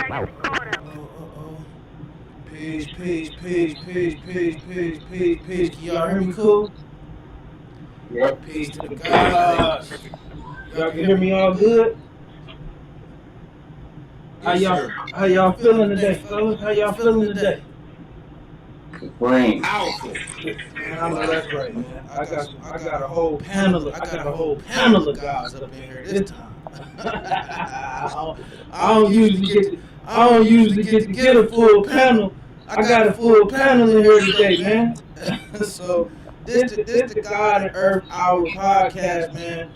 Peace, peace, peace, peace, peace, peace, peace, peace. Can y'all hear me cool? Yep. Peace to the gods. Y'all can hear me all good? Yes, sir. How y'all feeling today, fellas? How y'all feeling today? Supreme. Powerful. Man, I know that's right, man. I got a whole panel of guys up in here this time. I don't usually get to get a full panel. I got a full panel in here today, man. So this the God and Earth Hour podcast, man.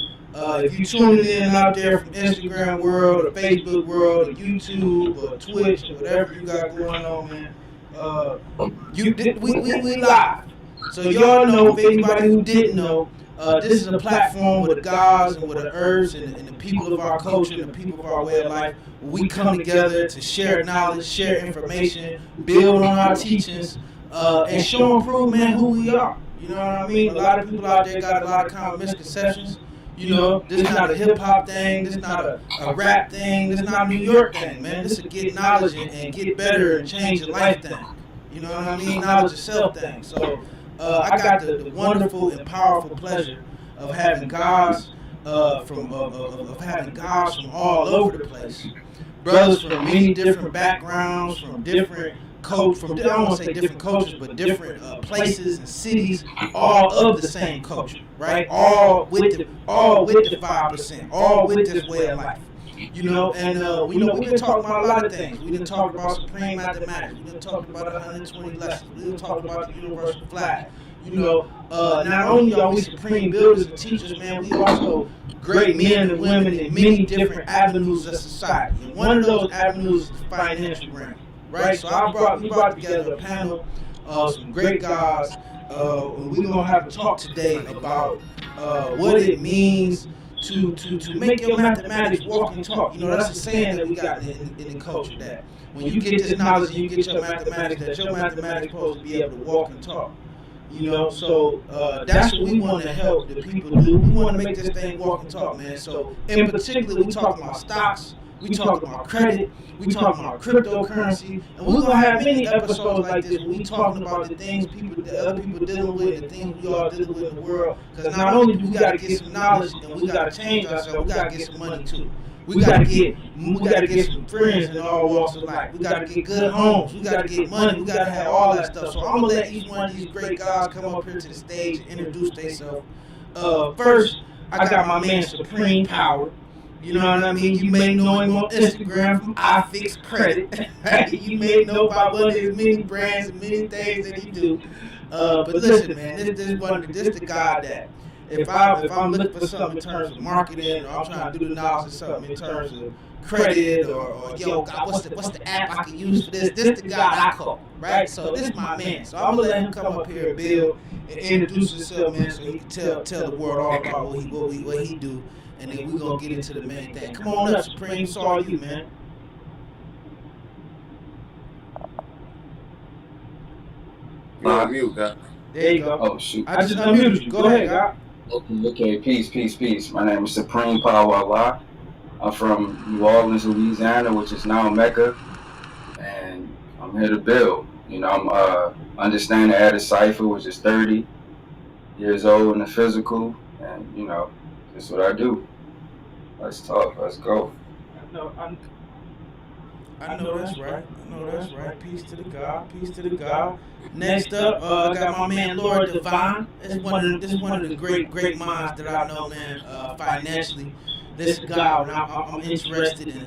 If you tuning in out there from Instagram world, or Facebook world, or YouTube, or Twitch, or whatever you got going on, man, we live. So y'all know, if anybody who didn't know, this is a platform where the gods and where the earths and the people of our culture and the people of our way of life, we come together to share knowledge, share information, build on our teachings, and show and prove, man, who we are. You know what I mean? A lot of people out there got a lot of common misconceptions. You know, this is not a hip hop thing. This is not a rap thing. This is not a New York thing, man. This is a get knowledge and get better and change your life thing. You know what I mean? Knowledge of self thing. So I got the wonderful and powerful pleasure of having guys of having guys from all over the place, brothers from many different backgrounds, from different from I don't want to say different cultures, but different places and cities, all of the same culture, right? All with the 5%, all with this way of life. You know, and we've been talking about a lot of things. We didn't talk about supreme mathematics. We didn't talk about 120 lessons. We didn't talk about the universal flag. You know, not only are we supreme builders and teachers, man, we also great men and women in many different avenues of society. And one of those avenues is the financial realm, right? So we brought together a panel of some great guys. We're gonna have a talk today about what it means to make your mathematics walk and talk. You know, that's a saying that we got in the culture, that when you get this knowledge and you get your mathematics, that your mathematics is supposed to be able to walk and talk. You know, so that's what we want to help the people do. We want to make this thing walk and talk, man. So in particular, we talking about stocks, we talking about credit, we talking about cryptocurrency, and we're gonna have many episodes like this where we talking about the things that other people dealing with, the things we all dealing with in the world. Because not only do we gotta get some knowledge and we gotta change ourselves, we gotta get some money too. We gotta get some friends in all walks of life. We gotta get good homes. We gotta get money. We gotta have all that stuff. So I'm gonna let each one of these great guys come up here to the stage and introduce themselves. First, I got my man Supreme Power. You know what I mean? You may know him on Instagram from I Fix Credit. You may know about one of his many brands and many things that he do. But listen, man, this the guy that if I'm looking for something in terms of marketing, or I'm trying to do the analysis of something in terms of credit, or yo, God, what's the app I can use for this? This the guy I call, right? So this is my man. So I'm gonna let him come up here and build and introduce himself, man, so he can tell the world all about what he do, and then we're gonna get into the main thing. Come on up, Supreme. It's all you, man. You're on mute, God. There you go. Oh, shoot. I just unmuted you. Go ahead, God. Okay, peace. My name is Supreme Power Allah. I'm from New Orleans, Louisiana, which is now Mecca, and I'm here to build. You know, I'm understanding at a cipher, which is 30 years old in the physical, and you know, that's what I do. Let's talk. Let's go. I know that's right. Peace to the God. Next up, I got my man Lord Divine. This is one of the great minds that I know, man. Financially, this guy, when I'm interested in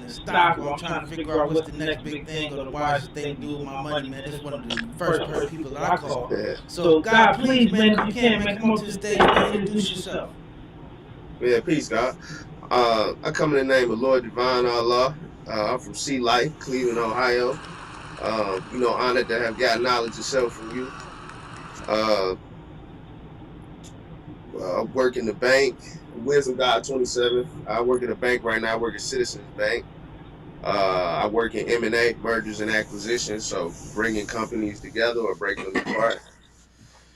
the stock, or I'm trying to figure out what's the next big thing or the wisest thing to do with my money, man. This is one of the first people that I call. So, God, please, man, if you can, man, come on to the stage and introduce yourself. Yeah, peace, God. I come in the name of Lord Divine Allah. I'm from Sea Life, Cleveland, Ohio. Honored to have got knowledge of self from you. I work in the bank, Wisdom God 27. I work in a bank right now. I work at Citizens Bank. I work in M&A, mergers and acquisitions, so bringing companies together or breaking them apart.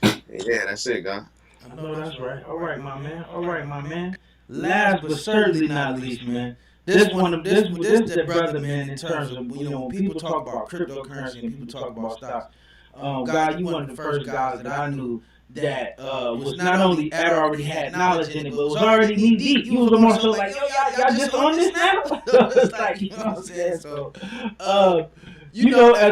And yeah, that's it, God. I know that's right. All right, my man. Last but certainly not least, man. this the brother, man, in terms of, when people talk about cryptocurrency and people talk about stocks. God, you one of the first guys that I knew that was not only had already had knowledge in it, but was already knee deep. You was more so like, yo, y'all just on this now. So it's like, you know what I'm saying. So, as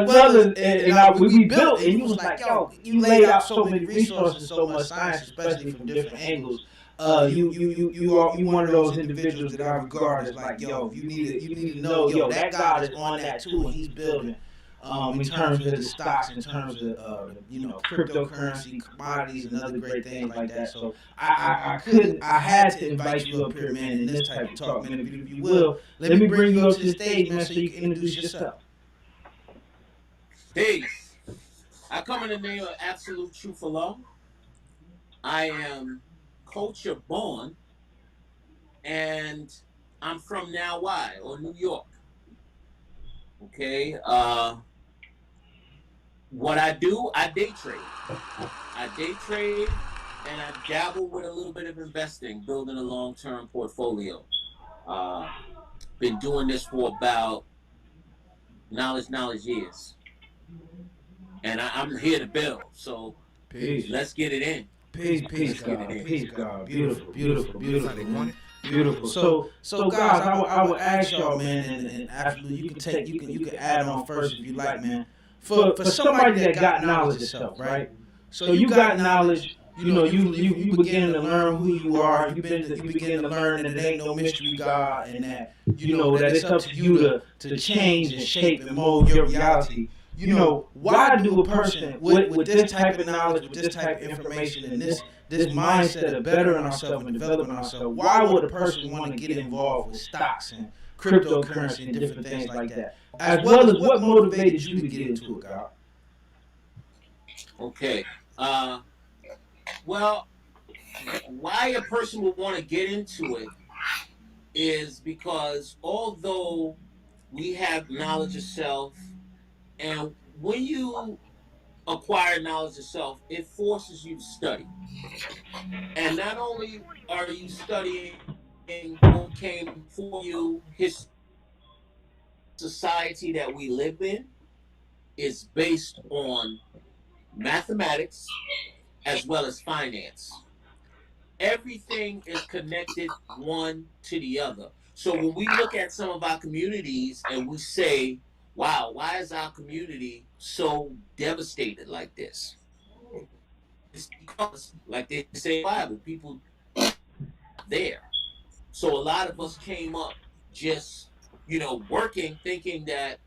well as we built, and you was like, yo, you laid out so many resources, so much science, especially from different angles. You one of those individuals that I regard as like, yo, you need to know, yo, that God is on that too, and He's building. In terms of the stocks, in terms of cryptocurrency, commodities, and other great things like that. So I had to invite you up here, man, in this type of talk, man. If you will, let me bring you up to the stage, man, so you can introduce yourself. Peace. I come in the name of Absolute Truth Alone. I am culture born, and I'm from Now Why, or New York. Okay. What I do, I day trade. I day trade, and I dabble with a little bit of investing, building a long-term portfolio. Been doing this for about knowledge years, and I'm here to build. So Peace. let's get it in. Peace, God. Beautiful, man. Beautiful. So guys, I would ask y'all, man, and absolutely, you can add on first if you like, man. For somebody that got knowledge itself, right? So you got knowledge. You begin to learn who you are. You begin to learn that it ain't no mystery God, and that that it's up to you to change and shape and mold your reality. Why do a person with this type of knowledge, with this type of information, and this mindset of bettering ourselves and developing ourselves, why would a person want to get involved with stocks and cryptocurrency and different things like that? As well as what motivated you to get into it, God? Okay. Well, why a person would want to get into it is because although we have knowledge of self, and when you acquire knowledge of self, it forces you to study. And not only are you studying what came before you, his society that we live in is based on mathematics as well as finance. Everything is connected one to the other. So when we look at some of our communities and we say, wow, why is our community so devastated like this? It's because, like they say in the Bible, people there. So a lot of us came up just, working, thinking that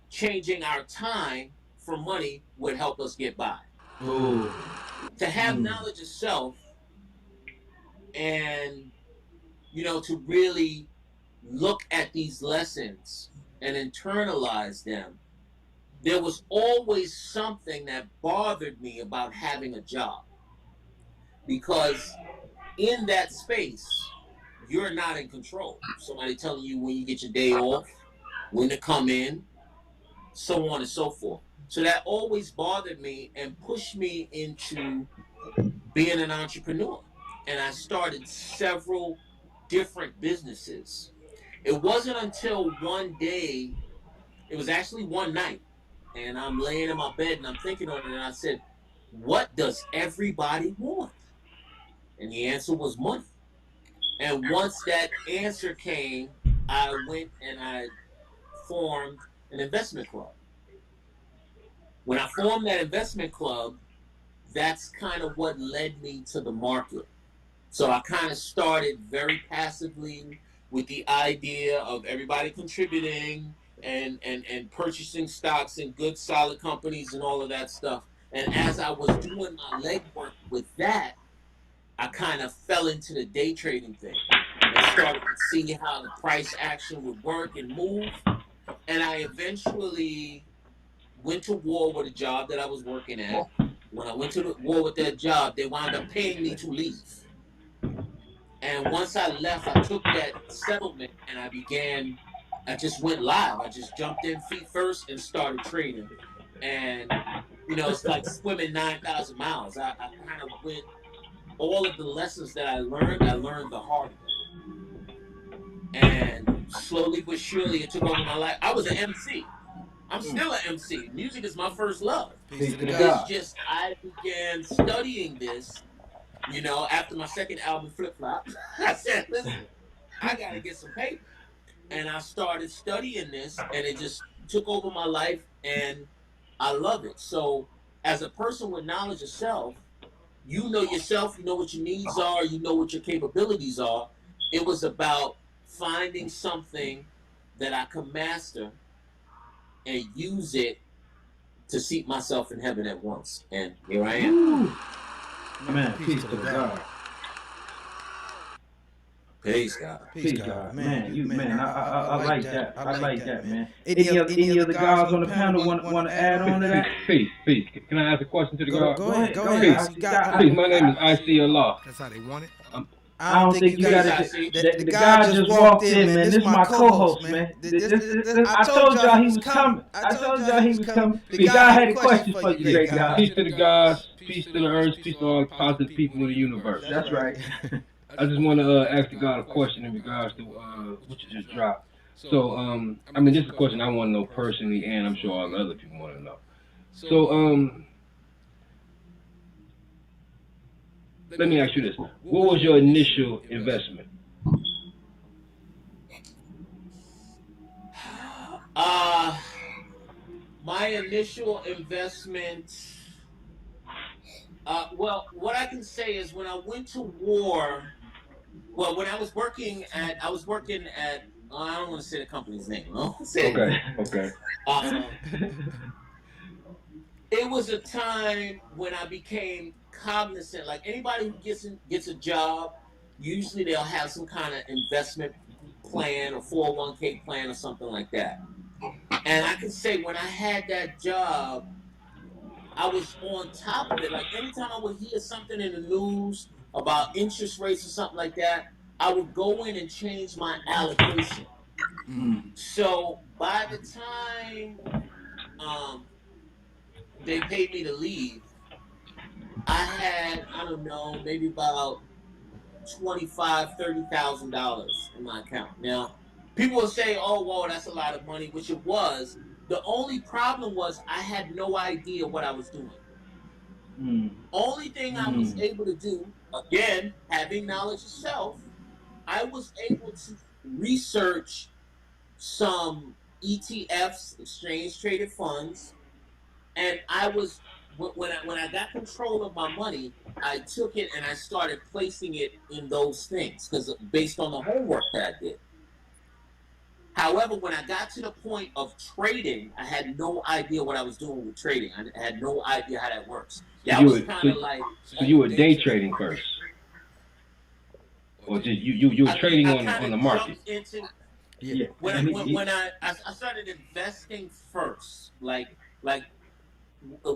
changing our time for money would help us get by. Ooh. To have knowledge of self and, to really look at these lessons and internalize them, there was always something that bothered me about having a job. Because in that space, you're not in control. Somebody telling you when you get your day off, when to come in, so on and so forth. So that always bothered me and pushed me into being an entrepreneur. And I started several different businesses. It wasn't until one day, it was actually one night, and I'm laying in my bed and I'm thinking on it, and I said, what does everybody want? And the answer was money. And once that answer came, I went and I formed an investment club. When I formed that investment club, that's kind of what led me to the market. So I kind of started very passively with the idea of everybody contributing and purchasing stocks in good solid companies and all of that stuff. And as I was doing my legwork with that, I kind of fell into the day trading thing and started to see how the price action would work and move. And I eventually went to war with a job that I was working at. When I went to the war with that job, they wound up paying me to leave. And once I left, I took that settlement and I just went live. I just jumped in feet first and started trading. And, it's like swimming 9,000 miles. I kind of, went, all of the lessons that I learned the hard way. And slowly but surely, it took over my life. I was an MC. I'm still an MC. Music is my first love. Peace to the It's God. just I began studying this, after my second album, Flip Flop. I said, listen, I got to get some paper. And I started studying this, and it just took over my life, and I love it. So, as a person with knowledge of self, you know yourself, you know what your needs are, you know what your capabilities are. It was about finding something that I could master and use it to seat myself in heaven at once. And here I am. Ooh. Man, peace to the God. Peace, God. Peace, God. Man, I like that. I like that, man. Any other guys on the panel want to add on to that? Peace. Can I ask a question to the God? Go ahead. Peace. My name is I.C. Allah. That's how they want it. I don't think you got it. The guy just walked in, man. This is my co-host, man. I told y'all he was coming. The guy had a question for you, great guy. Peace to the gods, peace to the earth, peace to all positive people in the universe. That's right. I just want to ask the God a question in regards to what you just dropped. So, this is a question I want to know personally, and I'm sure all the other people want to know. So, let me ask you this. What was your initial investment? My initial investment, well, what I can say is when I went to war, well, when I was working at, I don't want to say the company's name. Okay. It was a time when I became cognizant. Like anybody who gets a job, usually they'll have some kind of investment plan or 401k plan or something like that. And I can say when I had that job, I was on top of it. Like anytime I would hear something in the news about interest rates or something like that, I would go in and change my allocation. So by the time they paid me to leave, I had, I don't know, maybe about $25,000-$30,000 in my account. Now, people will say, "Oh, whoa, that's a lot of money," which it was. The only problem was I had no idea what I was doing. Only thing I was able to do, again, having knowledge of self, I was able to research some ETFs, exchange traded funds, and I was when I got control of my money, I took it and I started placing it in those things because based on the homework that I did. However, when I got to the point of trading, I had no idea what I was doing with trading. I had no idea how that works. That was kind of like. So you were day trading first, or just you were trading on the market? When I started investing first, like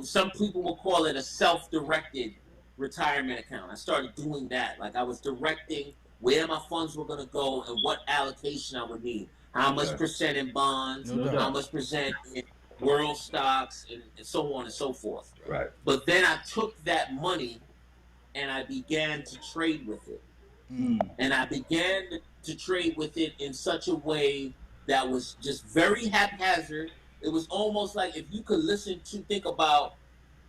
some people will call it a self-directed retirement account. I started doing that. Like I was directing where my funds were going to go and what allocation I would need. How much percent in bonds, how much percent in world stocks, and so on and so forth. Right. But then I took that money and I began to trade with it. And I began to trade with it in such a way that was just very haphazard. It was almost like if you could think about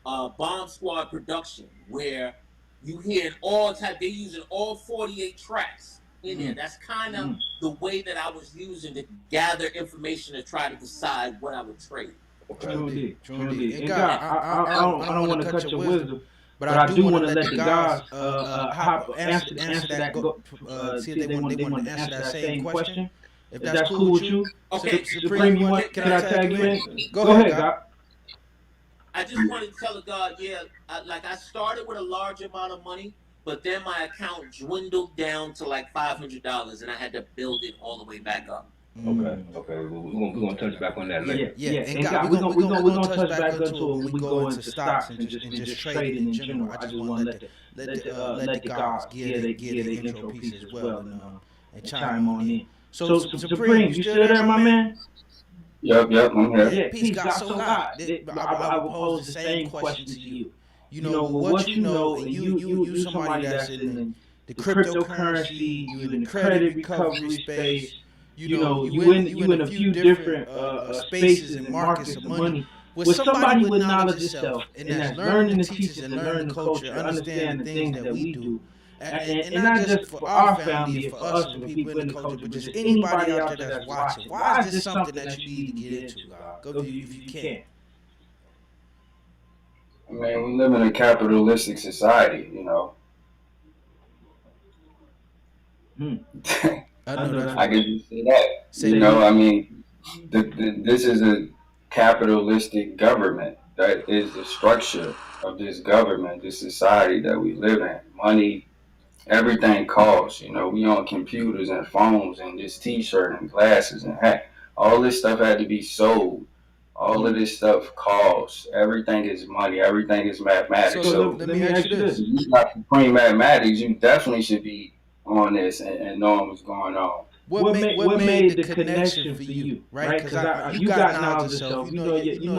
Bomb Squad production, where you hear they're using all 48 tracks in there. That's kind of the way that I was using to gather information to try to decide what I would trade. Truly. And God, I don't want to cut your wisdom, but I do want to let the guys answer that. See if they want to answer that same question. If that's cool with you, okay. Supreme, can I tag you in? Go ahead, God. I just wanted to tell the God, I started with a large amount of money, but then my account dwindled down to like $500, and I had to build it all the way back up. Okay. We're gonna touch back on that later. Yeah. And God, we're gonna touch back into it when we go into stocks and just trading in general. I just want to let the guys give the intro piece as well and chime on in. So Supreme, you still there, my man? Yep, I'm here. Yeah, peace, God. So God, I will pose the same question to you. You know, what you know, and you somebody that's in the cryptocurrency, you in the credit recovery space. You in a few different spaces and markets of money with somebody with knowledge itself, and that's learning the teachings and learning the culture, understand the things that we do. And not just for our family and for us and for people in the culture, but just anybody out there that's watching. Why is this something that you need to get into, God? Go if you can. I mean, we live in a capitalistic society, you know. I know that's I can just say that. You know, I mean, this is a capitalistic government. That is the structure of this government, this society that we live in. Money, everything costs. You know, we on computers and phones and this T-shirt and glasses and hat. All this stuff had to be sold. All of this stuff costs. Everything is money. Everything is mathematics. So let me ask you this: if you got supreme mathematics, you definitely should be on this and knowing what's going on. What made the connection for you, right? Because you got knowledge yourself, you know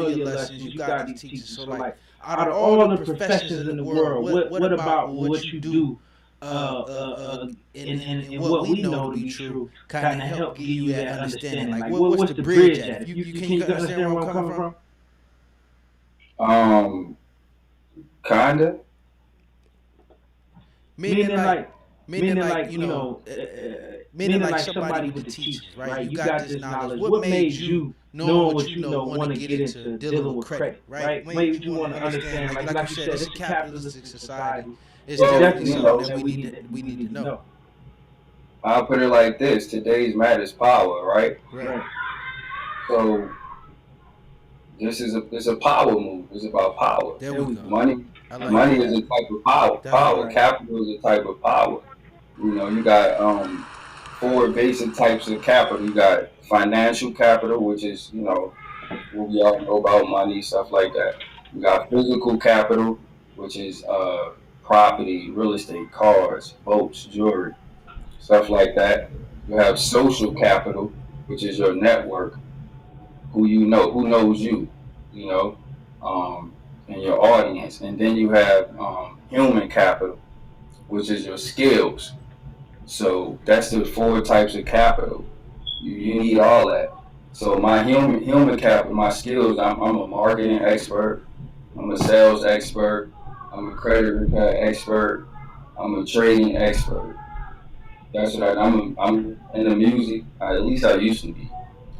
your lessons, you got these teachers. So like, out of all the professions in the world, what about what you do, and what we know to be true, kind of help give you that understanding? Like, what's the bridge at? If you can you understand where I'm coming from? Kinda. Meaning like you know. Meaning like somebody with the teachings, right? You got this knowledge. What made you, knowing what you know, want to get into dealing with credit, right? Made you want to understand, like you said, it's a capitalistic society. It's definitely something that we need to know. I'll put it like this: today's matters power, right? Right. So it's a power move. It's about power. There we go. Money is a type of power. Right. Capital is a type of power. You know, you got four basic types of capital. You got financial capital, which is, you know, what we all know about money, stuff like that. You got physical capital, which is property, real estate, cars, boats, jewelry, stuff like that. You have social capital, which is your network, who knows you, you know, and your audience. And then you have human capital, which is your skills. So that's the four types of capital. You need all that. So my human capital, my skills, I'm a marketing expert, I'm a sales expert, I'm a credit repair expert, I'm a trading expert. That's what I'm in the music. At least I used to be.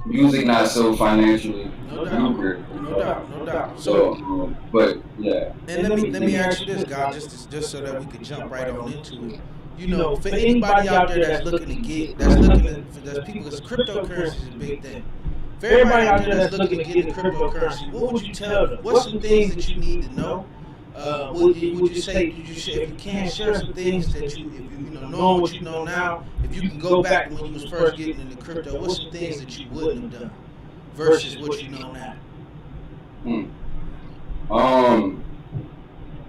Music not so financially lucrative. No doubt. So, but yeah. And let me ask you this, God, just so that we could jump right on into it. You know, for anybody out there that's looking to get, that's people, because cryptocurrency is a big thing. For everybody out there that's looking to get into cryptocurrency, what would you tell them? What's some things that you need to know? Would you say if you can share some things that you know, knowing what you know now, if you can go back to when you was first getting into crypto, what's some things that you wouldn't have done versus what you know now?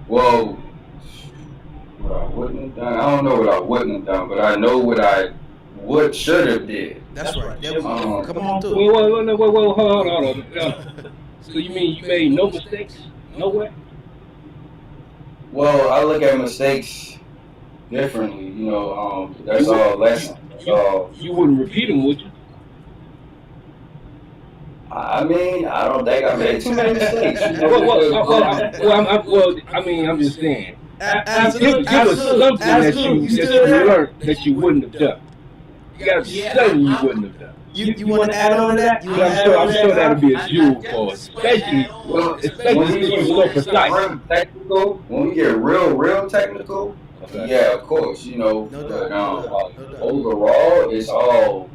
Well, what I wouldn't have done, I don't know what I wouldn't have done, but I know what I should have did. That's right. Come on through. Wait, hold on. So you mean you made no mistakes? No way? Well, I look at mistakes differently, you know, that's all lesson. You wouldn't repeat them, would you? I mean, I don't think I made too many mistakes. I'm just saying. Absolutely. Give us something that you learned that you wouldn't have done. You got something you wouldn't have done. You want to add on to that? I'm sure that would be a jewel for us, especially when you're so precise. Technical, when we get real technical, yeah, of course, you know. Overall, it's all.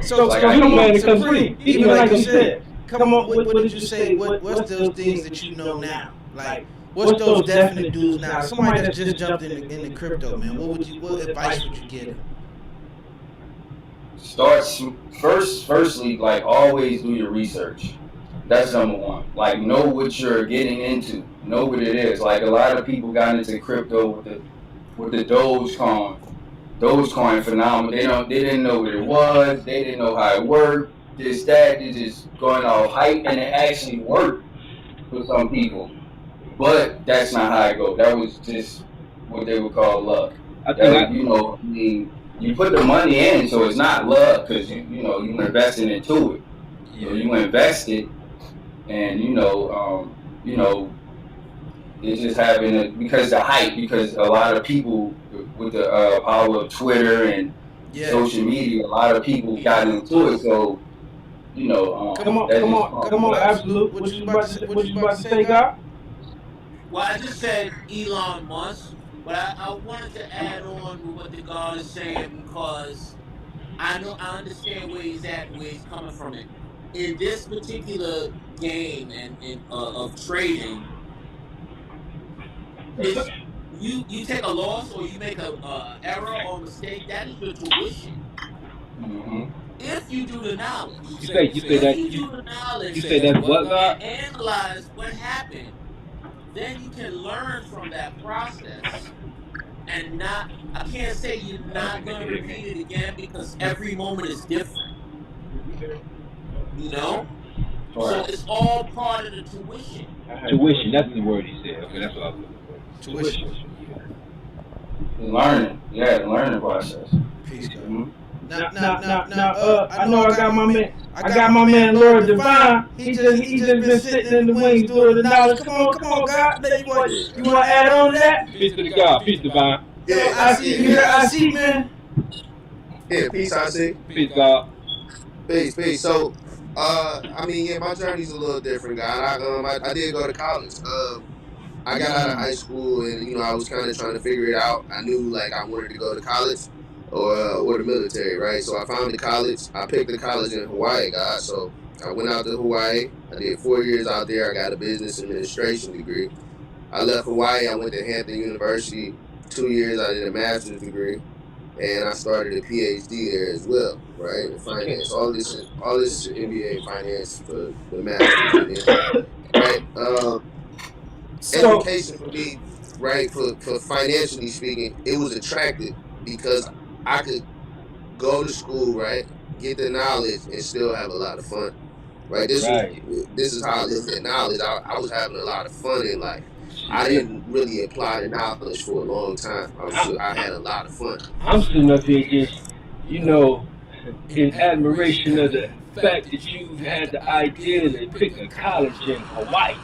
So come on, Supreme. Even like you said, come on. What did you say? What's those things that you know now? Like, what's those definite dudes now? Somebody that just jumped into crypto, man. What advice would you give them? Firstly, like, always do your research. That's number one. Like, know what you're getting into. Know what it is. Like, a lot of people got into crypto with the Dogecoin phenomenon. They didn't know what it was. They didn't know how it worked. They just going all hype, and it actually worked for some people. But that's not how it goes. That was just what they would call luck. I That think I. would, I mean, you put the money in, so it's not luck because you investing into it. So Yeah. you invested, and it's just having because the hype, because a lot of people with the power of Twitter and Yeah. social media, a lot of people got into it. So that just Come on, absolute. Absolute. What you was about to say? What you was about to say, God? God? Well, I just said Elon Musk, but I wanted to add on with what the God is saying because I understand where he's at and where he's coming from. It in this particular game and of trading, it's you take a loss or you make a error or mistake. That is your tuition. hmm If you do the knowledge, You say if that you do the you knowledge say that's what and God? analyze what happened, then you can learn from that process and not. I can't say you're not going to repeat it again because every moment is different. You know, so right. it's all part of the tuition. Tuition. That's the word he said. Okay, that's what I was looking for. Tuition. Tuition. Yeah. Learning, yeah, the learning process. Peace, God. hmm I know I got my man. I I got got my my man, man Lord Lord Divine. Divine. He He just just been been sitting sitting in in the the wings wings doing doing the the knowledge. knowledge. Come on, God. Then Yeah. you want to add on to that? Peace to the God. Peace Divine. Yo, Yeah, I see yeah, you here. yeah. I see, man. Yeah, peace, I see. Peace God. Peace, peace. So, I mean, yeah, my journey's a little different, God. I did go to college. I got out of high school, and I was kind of trying to figure it out. I knew like I wanted to go to college or the military, right? So I found the college. I picked the college in Hawaii, God. So I went out to Hawaii. I did 4 years out there. I got a business administration degree. I left Hawaii. I went to Hampton University. 2 years. I did a master's degree, and I started a PhD there as well, right? In Okay. finance. All this MBA in finance for the masters, and then right. So, Education for me, right, for financially speaking, it was attractive because I could go to school, right, get the knowledge, and still have a lot of fun, right. Right. This is how I looked at knowledge. I was having a lot of fun in life. I didn't really apply the knowledge for a long time. I had a lot of fun. I'm sitting up here just, you know, in admiration of the fact that you had the idea to pick a college in Hawaii.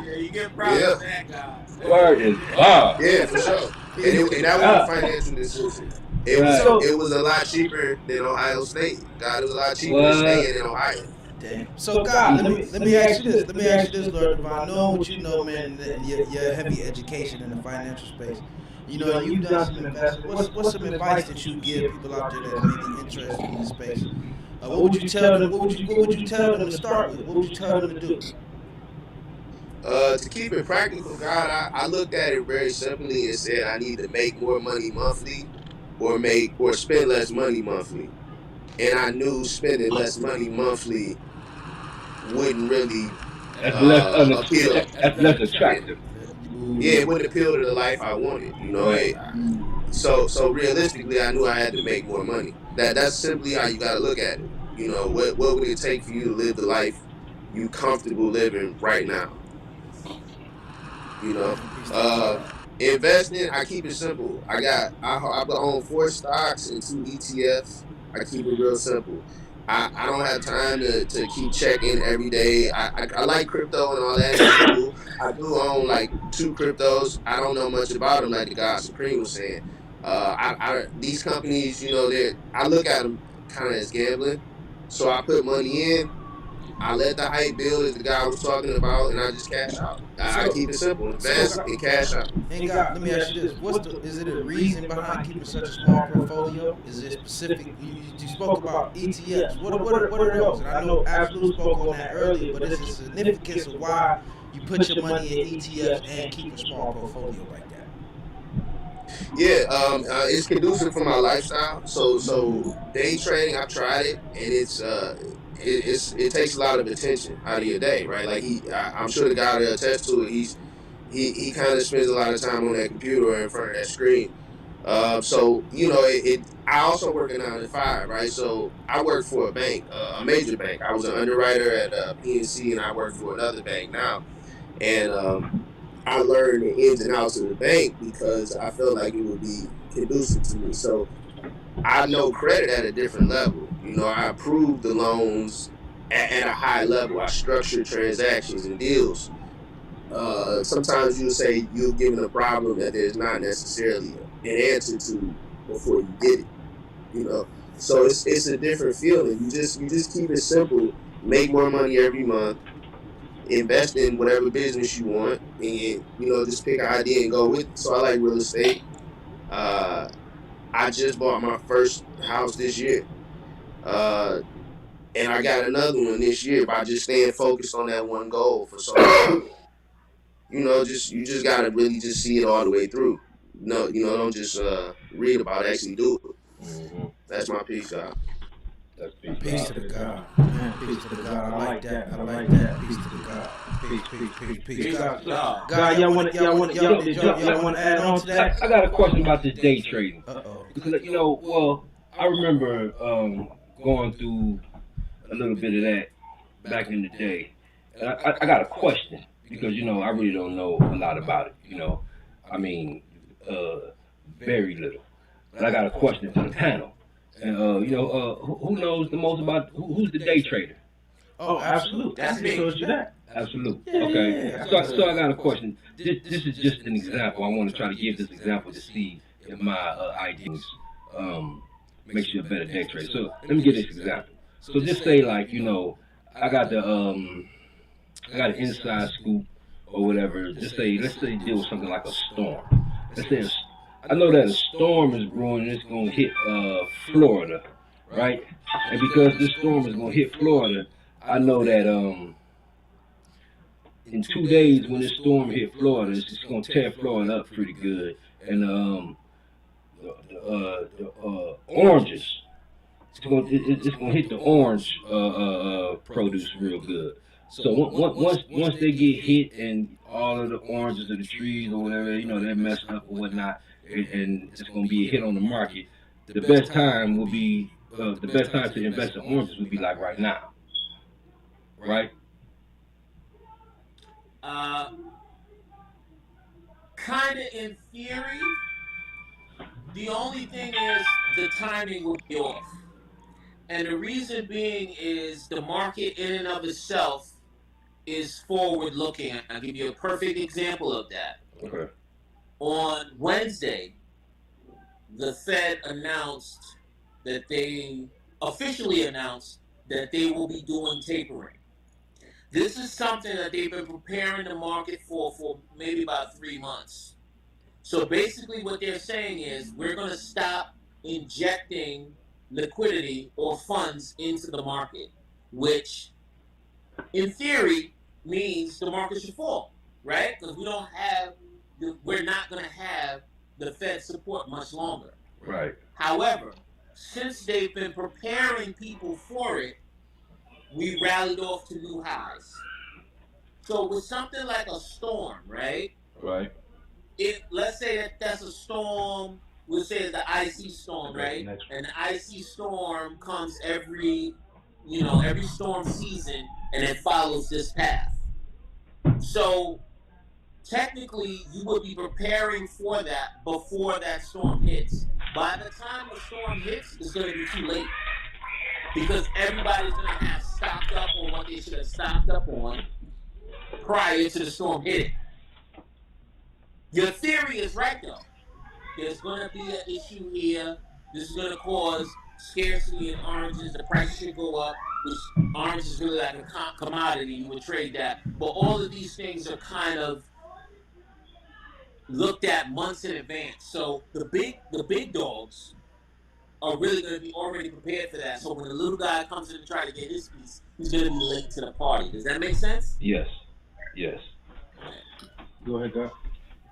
Yeah, you get props Yeah, for that, God. Word is God. yeah, for sure. And that was a God. financial decision. It was Right. so it was a lot cheaper than Ohio State. God, it was a lot cheaper What? staying in Ohio. damn. So God, let me ask you this. Let me ask you this, Lord Divine. Knowing what you know, man, and your heavy education in the financial space. And you've done some investment. What's some advice that you give people out there that may be interested in this space? What would you tell them? What would you tell them to start with? What would you tell them to do? To keep it practical, God, I looked at it very simply and said I need to make more money monthly or spend less money monthly. And I knew spending less money monthly wouldn't really That's less appeal. that's less Yeah, attractive. yeah, Ooh. it wouldn't appeal to the life I wanted. Right. So realistically, I knew I had to make more money. That's simply how you got to look at it. What would it take for you to live the life you comfortable living right now? You know, Damn, peace to the uh, God. investing. I keep it simple. I own 4 stocks and 2 ETFs. I keep it real simple. I don't have time to keep checking every day. I like crypto and all that, and it's cool. I do own like 2 cryptos. I don't know much about them, like the God Supreme was saying. These companies, I look at them kind of as gambling. So I put money in. I let the hype build, as the guy was talking about, and I just cash out. I So, keep it simple: so invest and cash out. And God, let me ask you this: is it a reason behind keeping such a small portfolio? Is it specific? You spoke about ETFs. What are those? And I know Absolute spoke on that earlier, but is the significance of why you put your money in ETFs and keep a small portfolio like that? Yeah, it's conducive for my lifestyle. So day trading, I've tried it, and it takes a lot of attention out of your day, right? Like I'm sure the guy that attests to it, he kind of spends a lot of time on that computer or in front of that screen. So I also work a 9 to 5, right? So I work for a bank, a major bank. I was an underwriter at PNC, and I work for another bank now. And I learned the ins and outs of the bank because I felt like it would be conducive to me. So I know credit at a different level. You know, I approved the loans at a high level. I structured transactions and deals. Sometimes you'll say you're given a problem that there's not necessarily an answer to before you get it. You know, so it's a different feeling. You just keep it simple. Make more money every month. Invest in whatever business you want, and just pick an idea and go with it. So I like real estate. Uh, I just bought my first house this year. And I got another one this year by just staying focused on that one goal for so long. You just gotta really just see it all the way through. No, don't just read about it, actually do it. Mm-hmm. That's my piece, God. That's Peace to the God. Man, peace to the God. I like that. I like that. Peace to the God. Peace. God, y'all wanna add on to that? I got a question about this day trading. Uh-oh. Because, I remember going through a little bit of that back in the day. And I got a question because, I really don't know a lot about it. I mean, very little. But I got a question for the panel. And, who knows the most about who's the day trader? Oh, absolutely. That's me. Told you that. Absolutely. Yeah, Okay. yeah, yeah. So I got a question. This is just an example. I want to try to give this example to see if my ideas makes you a better day trader. So let me give this example. So just say like I got an inside scoop or whatever. Let's say deal with something like a storm. Let's say I know that a storm is brewing and it's gonna hit Florida, right? And because this storm is gonna hit Florida, I know that in 2 days when this storm hit Florida, it's gonna tear Florida up pretty good. And the oranges, it's gonna hit the orange produce real good. So once they get hit and all of the oranges of the trees or whatever, they're messed up or whatnot, and it's gonna be a hit on the market. The best time will be the best time to invest in oranges would be like right now, right? Kind of in theory. The only thing is the timing will be off. And the reason being is the market in and of itself is forward looking. I'll give you a perfect example of that. Okay. On Wednesday, the Fed officially announced that they will be doing tapering. This is something that they've been preparing the market for maybe about 3 months. So basically what they're saying is we're going to stop injecting liquidity or funds into the market, which in theory means the market should fall, right? Because we're not going to have the Fed support much longer. Right. However, since they've been preparing people for it, we rallied off to new highs. So with something like a storm, right? Right. Let's say that's a storm. We'll say it's the icy storm, right? And the icy storm comes every storm season, and it follows this path. So technically, you would be preparing for that before that storm hits. By the time the storm hits, it's going to be too late because everybody's going to have stocked up on what they should have stocked up on prior to the storm hitting. Your theory is right, though. There's going to be an issue here. This is going to cause scarcity in oranges. The price should go up, which orange is really like a commodity. You would trade that. But all of these things are kind of looked at months in advance. So the big dogs are really going to be already prepared for that. So when the little guy comes in and try to get his piece, he's going to be late to the party. Does that make sense? Yes. Go ahead, God.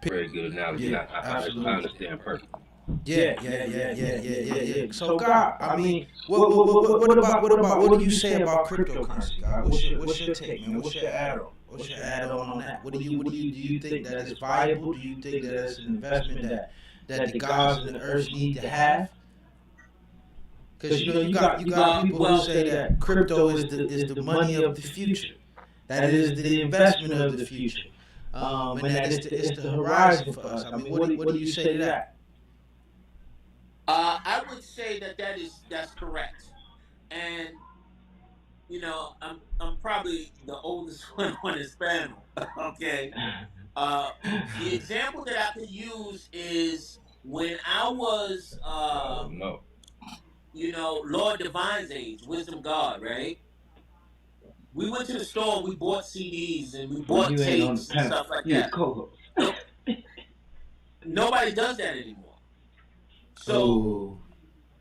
Very good analogy. Yeah, I understand perfectly. Yeah. So God, I mean, what do you say about cryptocurrency, God? What's your take, man? What's your add-on? What's your add-on on that? Do you think that is viable? Do you think that it's an investment that the gods and the earth need to have? Because you got people who say that crypto is the money of the future. That is the investment of the future. and that it's the horizon for us. I mean, what do you say to that? I would say that's correct, and I'm probably the oldest one on this panel. Okay, uh, the example that I could use is when I was, No. Lord Divine's age, Wisdom God, right? We went to the store and we bought CDs and we bought You ain't on the tapes and panel. stuff like You a that. co-host. No, nobody does that anymore. So Oh.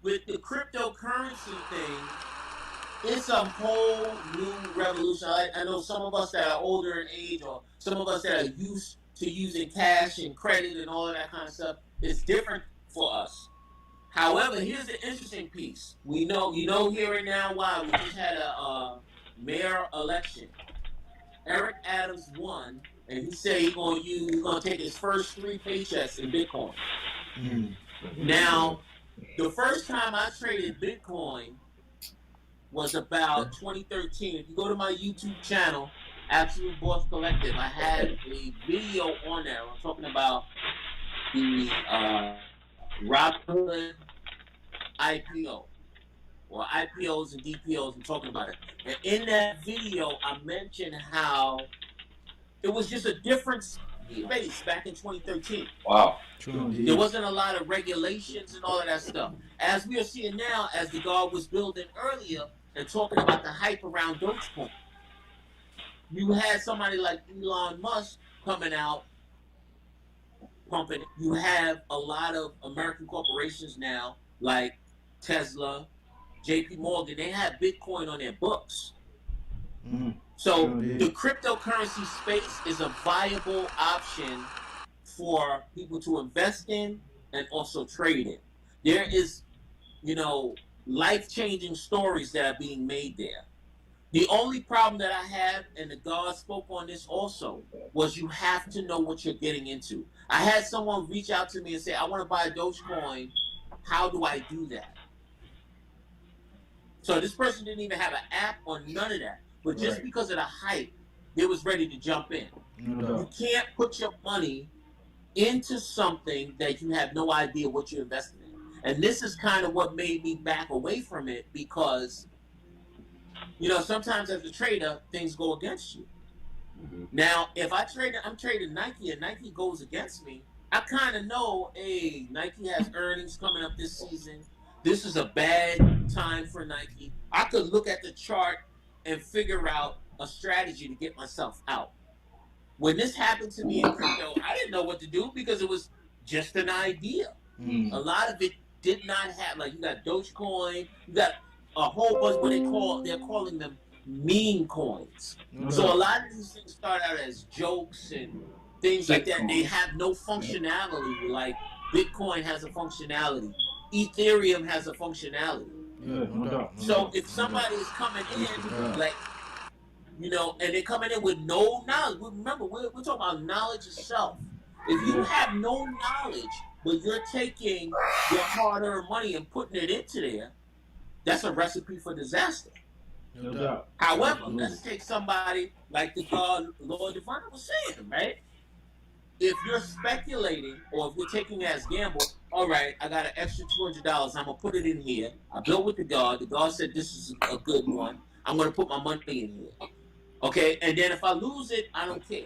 with the cryptocurrency thing, it's a whole new revolution. I know some of us that are older in age, or some of us that are used to using cash and credit and all of that kind of stuff. It's different for us. However, here's the interesting piece. Here and now why we just had a mayor election. Eric Adams won, and he said he's gonna take his first 3 paychecks in Bitcoin. Mm. Now, the first time I traded Bitcoin was about 2013. If you go to my YouTube channel, Absolute Boss Collective, I had a video on there. I'm talking about the Robinhood IPO, or IPOs and DPOs. I'm talking about it. And in that video, I mentioned how it was just a different space back in 2013. Wow. True There indeed. wasn't a lot of regulations and all of that stuff. As we are seeing now, as the guard was building earlier and talking about the hype around Dogecoin, you had somebody like Elon Musk coming out pumping. You have a lot of American corporations now, like Tesla, JP Morgan. They have Bitcoin on their books. Mm. So True indeed. the cryptocurrency space is a viable option for people to invest in and also trade in. There is, life-changing stories that are being made there. The only problem that I have, and the God spoke on this also, was you have to know what you're getting into. I had someone reach out to me and say, I want to buy Dogecoin. How do I do that? So this person didn't even have an app or none of that. But just because of the hype, they was ready to jump in. No You can't put your money into something that you have no idea what you're investing in. And this is kind of what made me back away from it, because sometimes as a trader, things go against you. Mm-hmm. Now, if I'm trading Nike and Nike goes against me, I kind of know, hey, Nike has earnings coming up this season. This is a bad time for Nike. I could look at the chart and figure out a strategy to get myself out. When this happened to me in crypto, I didn't know what to do because it was just an idea. Mm. A lot of it did not have, like, you got Dogecoin, you got a whole bunch, they're calling them meme coins. No So a doubt. lot of these things start out as jokes and things like that. They Shitcoin. have no functionality. Like Bitcoin has a functionality, Ethereum has a functionality. Yeah, no doubt. So if somebody is coming in, like, and they're coming in with no knowledge. Remember, we're talking about knowledge itself. If you have no knowledge, but you're taking your hard-earned money and putting it into there, that's a recipe for disaster. No doubt. However, let's take somebody like the God Lord Divine was saying, right? If you're speculating, or if you're taking it as gamble, all right, I got an extra $200. I'm gonna put it in here. I built with the God. The God said this is a good one. I'm gonna put my money in here. Okay, and then if I lose it, I don't care.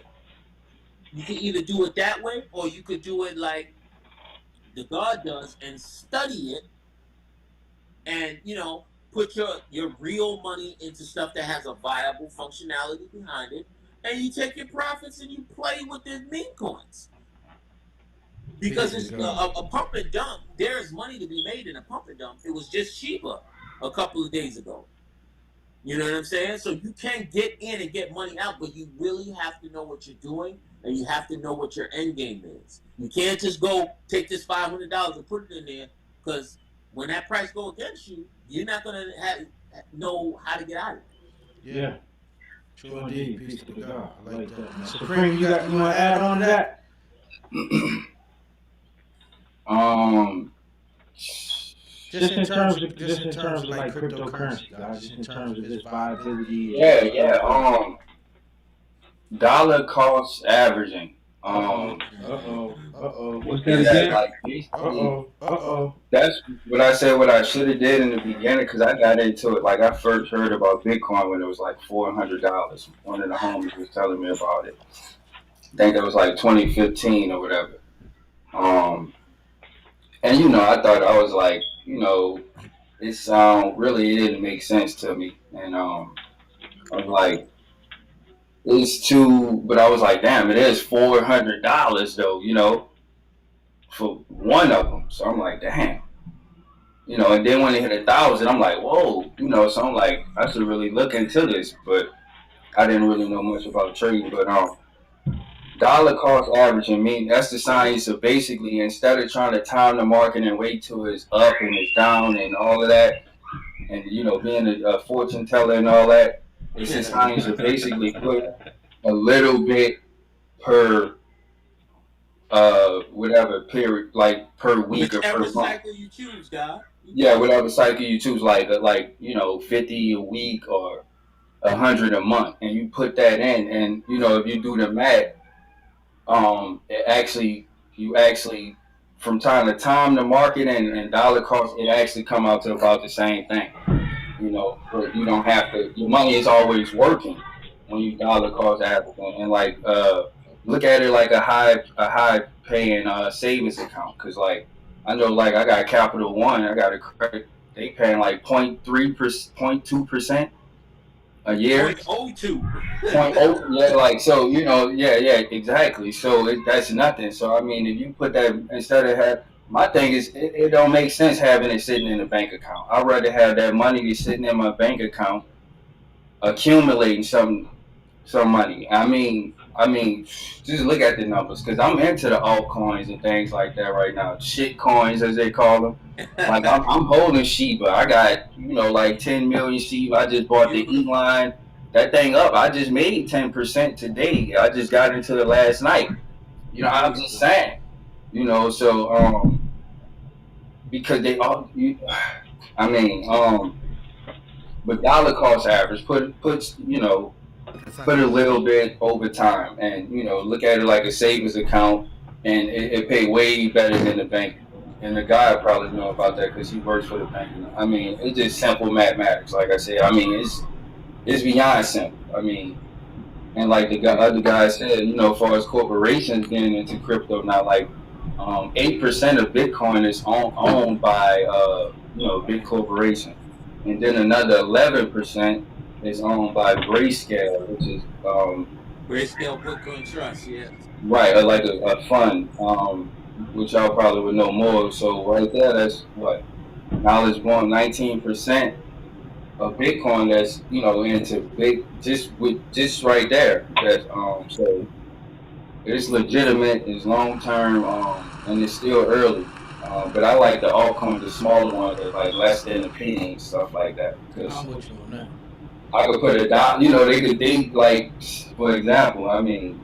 You can either do it that way, or you could do it like the God does and study it, and put your real money into stuff that has a viable functionality behind it, and you take your profits and you play with the meme coins. Because it's a pump and dump. There is money to be made in a pump and dump. It was just cheaper a couple of days ago. You know what I'm saying? So you can get in and get money out, but you really have to know what you're doing, and you have to know what your end game is. You can't just go take this $500 and put it in there, because when that price go against you, you're not gonna know how to get out of it. Yeah. True indeed. Peace to God. I like that, man. Supreme, you want to add on to that? Just in terms of like cryptocurrency, guys. Just in terms of its viability. Yeah. dollar cost averaging. What's that Yeah, again? like basically, Uh-oh. that's what I said. What I should have did in the beginning, because I got into it. Like I first heard about Bitcoin when it was like $400. One of the homies was telling me about it. I think that was like 2015 or whatever. Um, and I thought I was like, it really didn't make sense to me, and I was like, it's too. But I was like, damn, it is $400 though, for one of them. So I'm like, damn. And then when they hit 1,000, I'm like, whoa, So I'm like, I should really look into this, but I didn't really know much about trading. But dollar cost averaging mean that's the science of basically instead of trying to time the market and wait till it's up and it's down and all of that, and being a fortune teller and all that, it's the science of basically put a little bit per whatever period, like per week or Whichever per month. cycle you choose, God. Yeah, whatever cycle you choose, like 50 a week or 100 a month, and you put that in, and if you do the math, it actually you actually from time to time the market and dollar cost it actually come out to about the same thing. But you don't have to. Your money is always working when you dollar cost average, and like look at it like a high paying savings account, because like I know like I got Capital One, I got a credit, they paying like 0.2% a year. 0.02. Point oh yeah, like so yeah exactly. So that's nothing. So I mean, if you put that instead of have my thing is it don't make sense having it sitting in a bank account. I'd rather have that money that's sitting in my bank account accumulating some money. I mean, just look at the numbers because I'm into the altcoins and things like that right now. Shit coins as they call them. Like I'm holding Shiba. I got like 10 million Shiba. I just bought the E Beautiful. line. That thing up. I just made 10% today. I just got into it last night. I'm just Beautiful. saying. So because they all. I mean, but dollar cost average puts put a little bit over time, and look at it like a savings account, and it pay way better than the bank. And the guy probably know about that because he works for the bank. I mean, it's just simple mathematics. Like I said, I mean, it's beyond simple. I mean, and like the other guy said, as far as corporations getting into crypto now, like 8% of Bitcoin is owned by big corporations, and then another 11% is owned by Grayscale, which is Grayscale Bitcoin Trust, yeah. right, like a fund, which y'all probably would know more. So right there, that's what knowledge born 19% of Bitcoin that's into big just right there. That's so it's legitimate, it's long term, and it's still early. But I like the altcoins, the smaller ones that like less than a penny and stuff like that because I'm with you on that. I could put it down. They could think like, for example, I mean,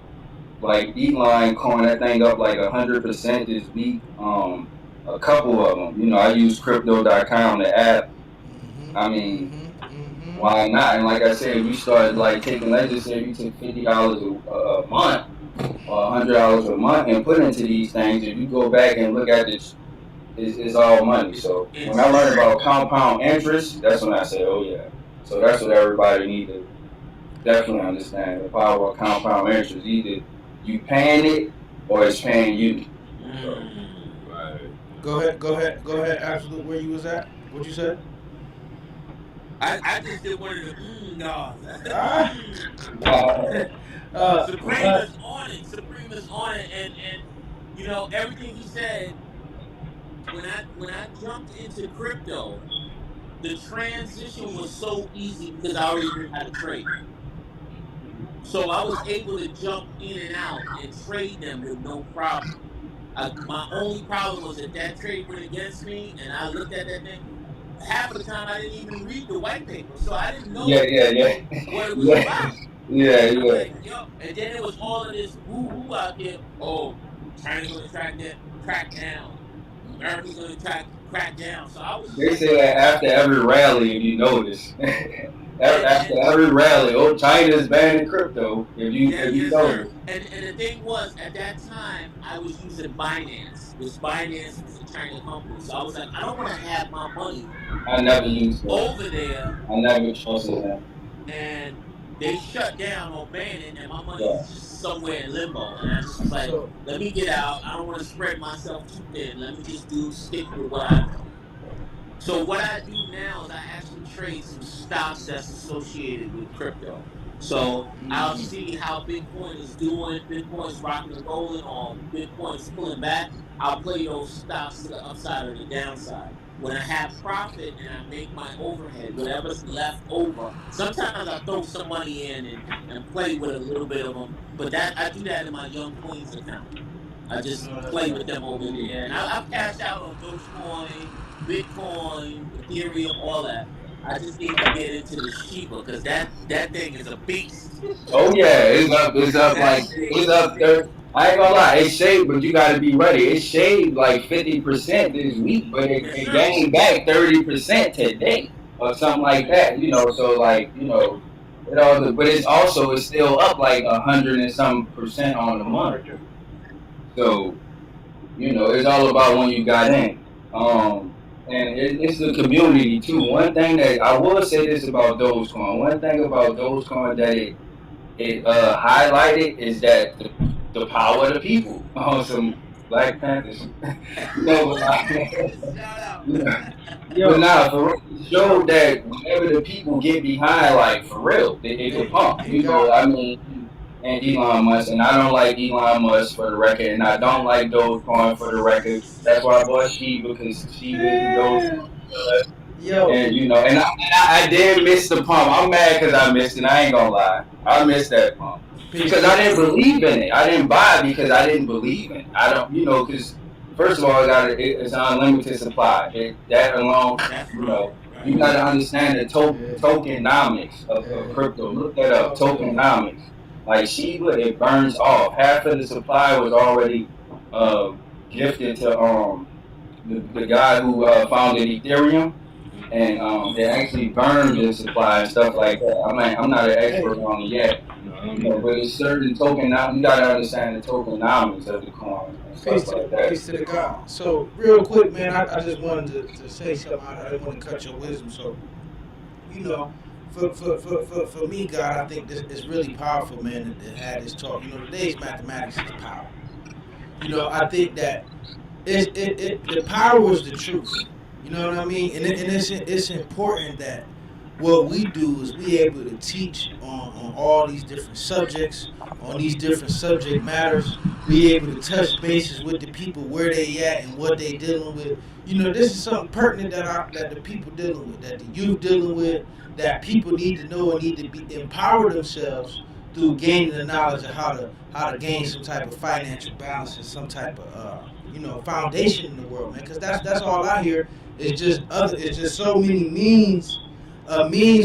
like Beeline coin that thing up like 100% this week. A couple of them. I use Crypto.com, the app. I mean, why not? And like I said, if you start like taking, let's just say if you took $50 a month or $100 a month and put into these things, if you go back and look at this, it's all money. So when I learned about compound interest, that's when I said, oh yeah. So that's what everybody need to definitely understand. The power of compound interest. Either you paying it or it's paying you. So, Right. Go ahead. Absolute, where you was at? What you said? I just did one of the nods. Ah. Supreme Uh, is on it. Supreme is on it, and everything he said. When I jumped into crypto, the transition was so easy because I already knew how to trade. So I was able to jump in and out and trade them with no problem. My only problem was that trade went against me, and I looked at that thing. Half of the time, I didn't even read the white paper, so I didn't yeah, know yeah, yeah, what it was yeah, about. yeah, And I'm yeah. like, yo, and then it was all of this woo-woo out there. Oh, China's gonna crack down. America's gonna crack down. So I was They just say that after every rally, if you notice. After every rally, oh, China's banning crypto. If you yes, know sir. And the thing was, at that time, I was using Binance, which Binance was a China company. So I was like, I don't want to have my money I never used that. over there, I never trusted that. and they shut down or ban it, and my money Yeah. is just somewhere in limbo. And I just was like, So let me get out. I don't want to spread myself too thin. Let me just stick with what I know. So what I do now is I actually trade some stocks that's associated with crypto. So I'll see how Bitcoin is doing. Bitcoin's rocking and rolling, or Bitcoin's pulling back. I'll play those stocks to the upside or the downside. When I have profit and I make my overhead, whatever's left over, sometimes I throw some money in and play with a little bit of them. But that I do that in my Young Queens account. I just no, that's play with right. them over there, and I've cashed out on Dogecoin, Bitcoin, Ethereum, all that. I just need to get into the Shiba because that thing is a beast. Oh yeah, it's up. It's up That like thing it's is a up there. beast. I ain't gonna lie, it's shaved, but you gotta be ready. It's shaved like 50% this week, but Yes, it sir. gained back 30% today or something like that. So like it all. But it's still up like 100 and some percent on the month. So it's all about when you got in. And it's the community too. One thing that I will say this about Dogecoin. One thing about Dogecoin that it highlighted is that the power of the people on some Black Panthers. But like, Shout out. you know, but Yo, nah, for real, it showed Yo, that whenever the people get behind, like for real, it could pump. hey, God, I mean, and Elon Musk, and I don't like Elon Musk for the record, and I don't like Dogecoin for the record. That's why I bought Shiba because Shiba is the Dogecoin. yo, And I did miss the pump. I'm mad because I missed it. I ain't gonna lie, I missed that pump peace, because I peace. didn't believe in it. I didn't buy it because I didn't believe in it. I don't, because first of all, it's an unlimited supply. That alone, That's you right. know, you Right. got to understand the Yeah, tokenomics of yeah. crypto. Look that up, Talk to me. tokenomics. Like Shiba, it burns off. Half of the supply was already uh, gifted to the guy who founded Ethereum, and it actually burned the supply and stuff like that. I'm not an Hey, expert on it yet, no, I don't need but it's certain you gotta understand the tokenomics of the coin and stuff like that. peace to the God. So real quick, man, I just wanted to say something. I didn't want to cut your wisdom. So you know, for me, God, I think this is really powerful, man, to have this talk. Today's mathematics is power. I think that the power is the truth. You know what I mean? And it's important that what we do is we able to teach on all these different subjects, on these different subject matters. We able to touch bases with the people where they at and what they dealing with. This is something pertinent that the people dealing with, that the youth dealing with, that people need to know and need to be empower themselves through gaining the knowledge of how to gain some type of financial balance and some type of foundation in the world, man. Because that's all I hear is just it's just so many means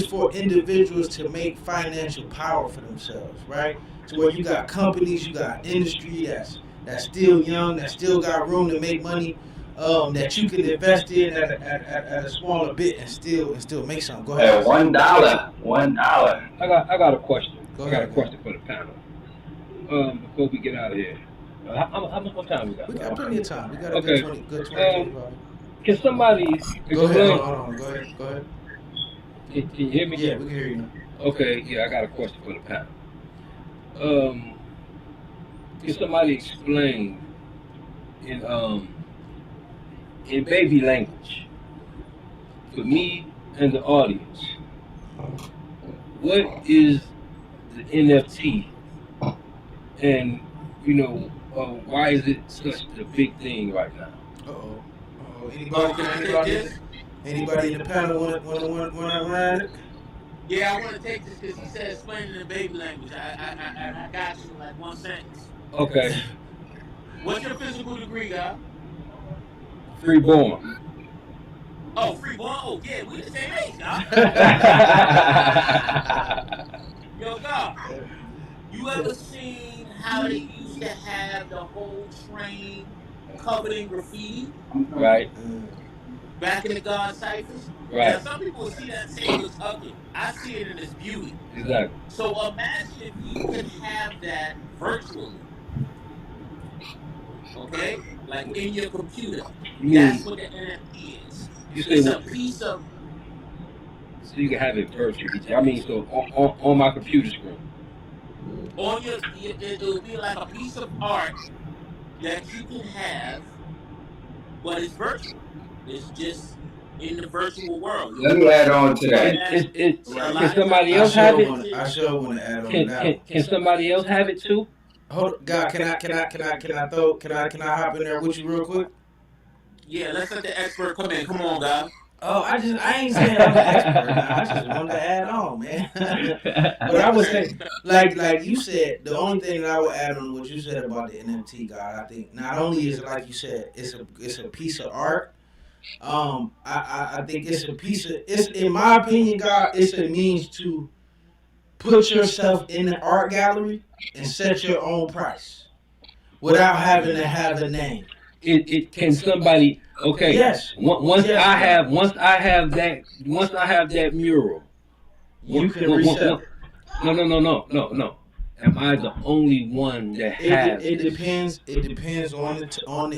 for individuals to make financial power for themselves, right? To where you got companies, you got industry that's still young, that still got room to make money, that you can invest in at a smaller bit and still make something. Go At ahead. $1. I got a question. Go I got a ahead, man. question for the panel. Before we get out of here, how much time we got? We got plenty of time. We got a Okay. good 20, Um, 25. can somebody Go ahead. explain? Hold on. Go ahead. Can you hear me? Yeah, we can hear you now. Okay. Yeah, I got a question for the panel. Can somebody explain in in baby language for me and the audience what is the NFT and why is it such a big thing right now? Uh-oh. Oh, can I take this? Anybody in the panel want to run it? Yeah, I want to take this because he said explain it in baby language. I got you in like one sentence. Okay, What's your physical degree, guy? freeborn. Oh, free born. Oh, yeah, we the same age, guy. Yo, God, you ever seen how they used to have the whole train covered in graffiti? Right. back in the God ciphers. Now, Right. some people will see that and say it looks ugly. I see it in its beauty. Exactly. So imagine if you could have that virtually, okay? Like in your computer. You That's mean what the NFT is. you say It's a piece of so you can have it virtually? I mean, so on my computer screen. on it'll be like a piece of art that you can have, but it's virtual. It's just in the virtual world. Let You me add on to see that. that a Right. Can lot of somebody times I else people have sure it? want. I pictures. sure want to add on to Can that can one. can somebody else have it too? Hold, God, can I hop in there with you real quick? Yeah, let's let the expert come in. Come on, guy. Oh, I ain't saying I'm an expert now. I just wanted to add on, man. But I would say, like you said, the only thing that I would add on what you said about the NFT, God, I think not only is it like you said, it's a piece of art. I think it's a piece of it's in my opinion, God, it's a means to put yourself in the art gallery and set your own price without having to have a name. It can somebody okay. Yes. Once Yes, I God. have once I have that mural. You can resell it. No. Am I the only one that has It this? depends. It depends on the Or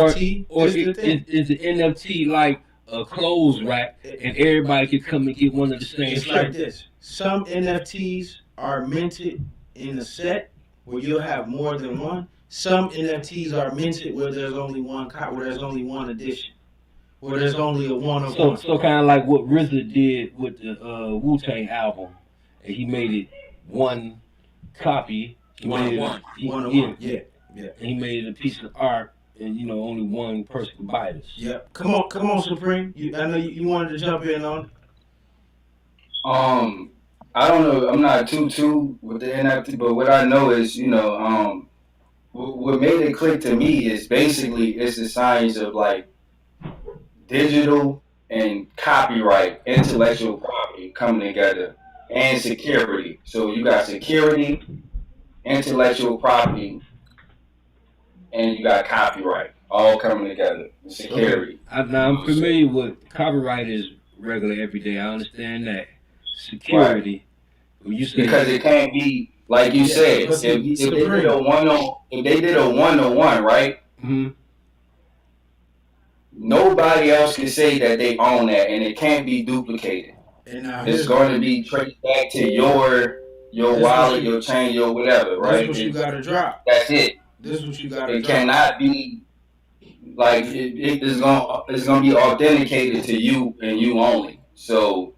NFT. or This is the thing. is the NFT like a clothes rack and everybody can come and get one of the same It's like shirt? this. Some NFTs are minted in a set where you'll have more than one. Some NFTs are minted where there's only one where there's only one edition, where there's only a one of So one. so kind of like what RZA did with the Wu Tang album, and he made it one copy. He One on made it one. One of yeah, one. Yeah. Yeah. and he made it a piece of art, and only one person could buy this. Yep. Come on, Supreme. I know you wanted to jump in on. Um, I don't know. I'm not too with the NFT, but what I know is, what made it click to me is basically it's the science of like digital and copyright, intellectual property coming together, and security. So you got security, intellectual property, and you got copyright all coming together. Okay, Security. now I'm familiar with copyright is regular every day. I understand that. Right. Security, when you Because say it can't be like you said. But see, If they did Supreme. a if they did a 1-on-1, right? hmm Nobody else can say that they own that, and it can't be duplicated. And now It's here's going to be traced back to your this what wallet, you your chain, your whatever, this right? what you gotta drop. That's it. This what you gotta It drop. cannot be like it's gonna be authenticated to you and you only. So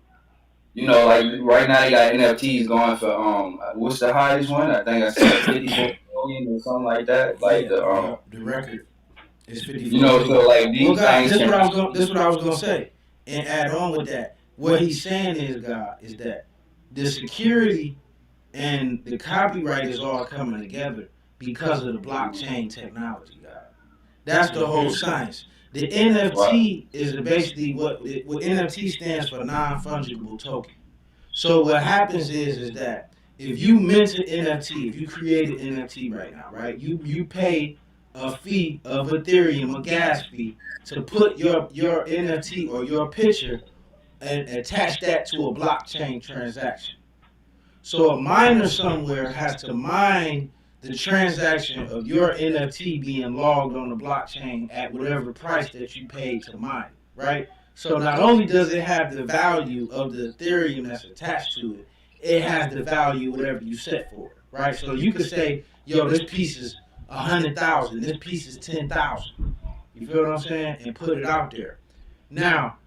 like right now they got NFTs going for what's the highest one? I think I said 54 million or something like that. Like Yeah, the record is 54 so million. like Well, these God, things can this what I was gonna say, and add on with that. What he's saying is, God, is that the security and the copyright is all coming together because of the blockchain technology, God. That's the whole science. The NFT is basically what NFT stands for, non fungible token. So what happens is that if you mint an NFT, if you create an NFT right now, right, you pay a fee of Ethereum, a gas fee, to put your NFT or your picture and attach that to a blockchain transaction. So a miner somewhere has to mine the transaction of your NFT being logged on the blockchain at whatever price that you paid to mine, right? So not only does it have the value of the Ethereum that's attached to it, it has the value whatever you set for it, right? So you could say, yo, this piece is 100,000, this piece is 10,000. You feel what I'm saying? And put it out there. Now,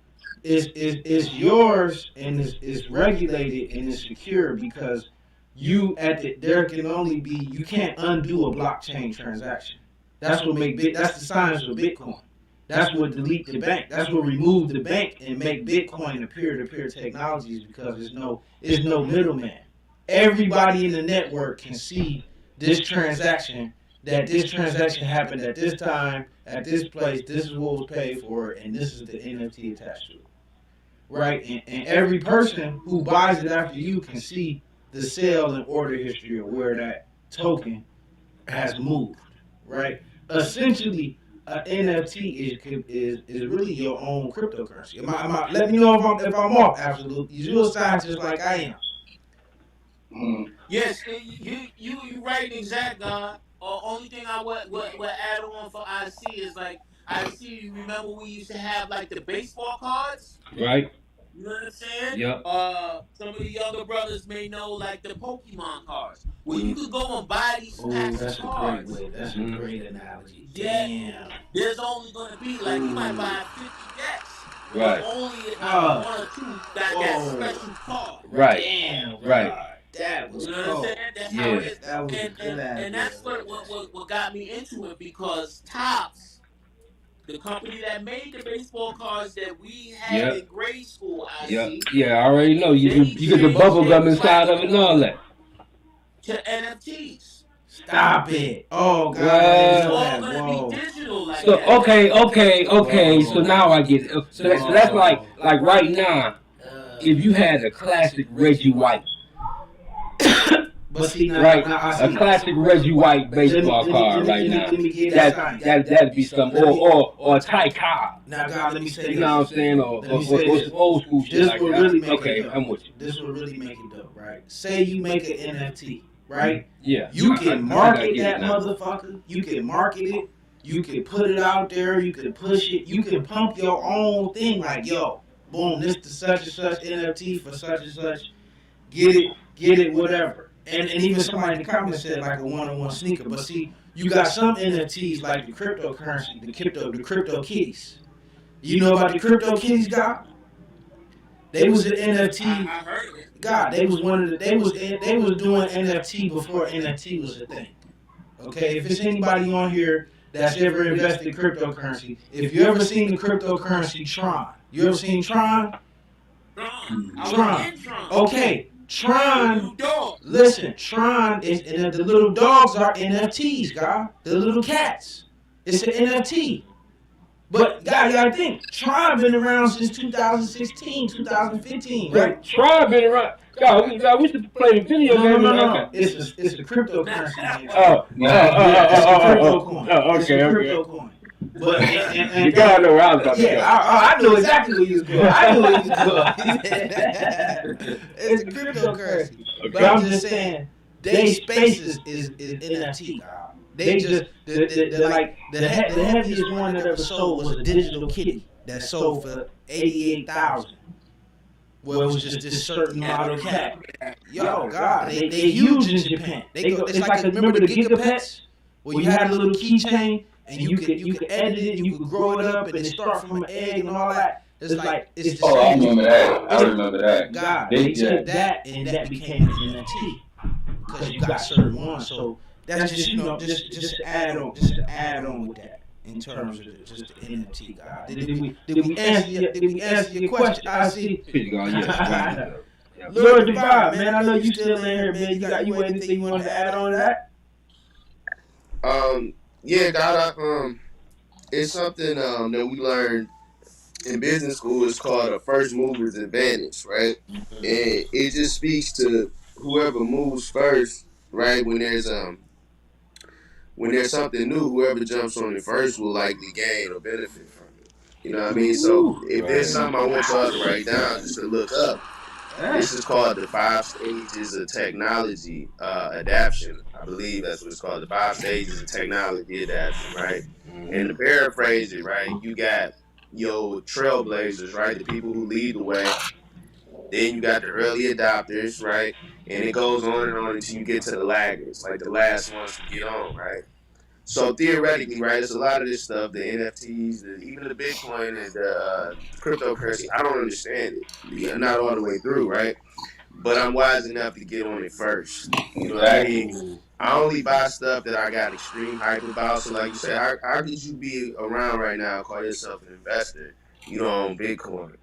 is yours and is regulated and is secure because there can only be you can't undo a blockchain transaction. That's the science of Bitcoin. That's what delete the bank. That's what remove the bank and make Bitcoin a peer-to-peer technology is because there's no middleman. Everybody in the network can see this transaction that this transaction happened at this time, at this place, this is what was paid for, and this is the NFT attached to it, right? And every person who buys it after you can see the sale and order history of where that token has moved, right? Essentially, NFT is really your own cryptocurrency. Let me know if I'm off. Absolutely, you're a scientist like I am. Yes, you right, exact, God. Only thing I would add on for IC is like IC. You remember we used to have like the baseball cards? Right. You know what I'm saying? Yep. Some of the younger brothers may know like the Pokemon cards, where you Mm. could go and buy these Oh, packs of that's a great cards. way. That's a great analogy. Yeah, Damn. there's only going to be like you might buy 50 decks, but Right. only Oh. one or two got that special card. Right. Damn. Right. God. That was You know what I'm cold. saying? That's how Yeah. it is. That was a And good idea. and that's what got me into it, because Topps, the company that made the baseball cards that we had Yep. in grade school, I Yep. see, Yeah, I already know. You they get the bubble gum changed inside of it and all that. to NFTs. Stop it. Oh, God. It's Well, all gonna be digital like so that. okay. So now I get it. So that's like right now, if you had a classic Reggie White, But see, now, right, now I a see. classic Reggie White baseball card right now, that'd be something, or a Ty Cobb. Now, God, let me say this. You know what I'm saying? Or Let me say this. some old school shit This like will that. really make Okay, it dope. I'm with you. This will really make it dope, right? Say you make an NFT, right? Yeah. You I can gotta market get that it now. motherfucker. You can market it. You can put it out there. You can push it. You can pump your own thing like, yo, boom, this is such and such NFT for such and such. Get it, whatever. And even somebody in the comments said like a one-on-one sneaker. But see, you got some NFTs like the cryptocurrency, the crypto kitties. You know about the crypto kitties, God? They was an NFT. I heard of it. God, they was one of the they was doing NFT before NFT was a thing. Okay, if it's anybody on here that's ever invested in cryptocurrency, if you ever seen the cryptocurrency Tron, you ever seen Tron? Tron. Okay, Tron. Listen, Tron is and the little dogs are NFTs, God. The little cats. It's an NFT. But God, you gotta think, Tron been around since 2016, 2015, right? Right. Try been around. God, we used to play the video game. No. It's a cryptocurrency. Oh, It's a crypto coin. It's a okay. crypto coin. But You gotta know where I was about to go. Yeah, I know exactly where you was going. I knew where you was going. It's a cryptocurrency. But I'm just saying, they spaces is NFT. They just the heaviest one that ever sold was a digital kitty that sold for 88,000. Where it was just this certain model cat. Yo, God, they huge in Japan. They go. It's like remember the Gigapets, where you had a little keychain and you could edit it and you could grow it up and it start from an egg and all that. It's like it's the same. I remember that. I remember that. God, they took that and that became an NFT because you got certain ones. So that's just just add on with that in terms of just the NFT. God, did we answer your question? I see. Lord Divine, man, I know you still in here, man. You anything you wanted to add on to that? Yeah, God, it's something that we learned in business school. It's called a first mover's advantage, right? And it just speaks to whoever moves first, right? When there's something new, whoever jumps on it first will likely gain or benefit from it. You know what I mean? So if there's something I want y'all to write down just to look up, this is called the 5 stages of technology adaptation. I believe that's what it's called, the 5 stages of technology adaptation, right? And to paraphrase it, right, you got your trailblazers, right, the people who lead the way. Then you got the early adopters, right? And it goes on and on until you get to the laggards, like the last ones to get on, right? So theoretically, right, it's a lot of this stuff, the NFTs, even the Bitcoin and the cryptocurrency. I don't understand it, not all the way through, right? But I'm wise enough to get on it first. You know what I mean? I only buy stuff that I got extreme hype about. So like you said, how could you be around right now and call yourself an investor? You don't own Bitcoin.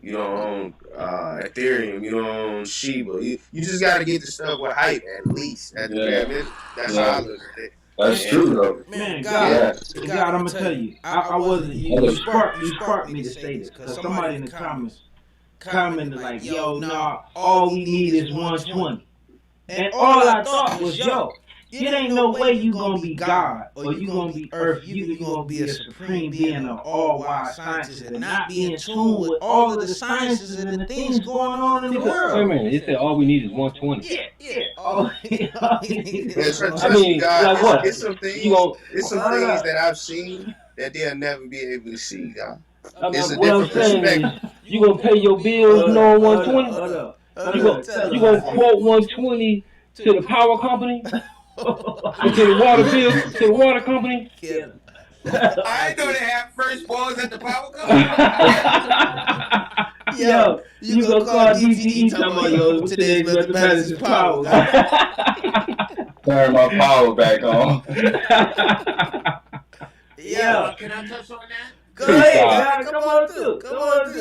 You don't own Ethereum. You don't own Shiba. You just got to get the stuff with hype at least. At the bare minimum. That's how I look at it. That's true, though. Man, God, I'm gonna tell you, I wasn't. You sparked me to say this because somebody in the comments commented like, "Yo, nah, all we need is 120," and all I thought was, "Yo, it ain't no way you gonna be God or you gonna be Earth. Either you gonna be a supreme being, an all-wise scientist, and not be in tune with all of the sciences and the things going on in the world. Wait a minute, it said all we need is 120. Yeah. Oh, Man, trust I me, mean, God. like what? It's some You things. gon' It's some things that I've seen that they'll never be able to see, God. It's a what I'm different saying is, perspective. you gonna pay your bills knowing 120? You gonna quote 120 to the power company or to the water bill, to the water company? I didn't know they have firstborns at the power company. Yo, you gonna call DTE talking about yo today's mathematics is power. Turn my power back on. Yo, Can I touch on that? go ahead, God. Come on through,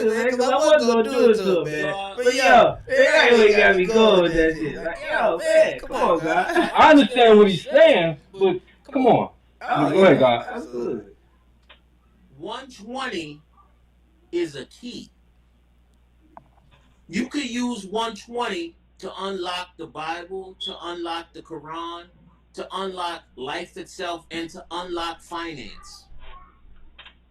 man. Cause I wasn't gonna do it to him, man. But yo, they really got me going with that shit. Like, yo, man, come on, God. I understand what he's saying, but come on. Go ahead, God. Absolutely. 120 is a key. You could use 120 to unlock the Bible, to unlock the Quran, to unlock life itself, and to unlock finance.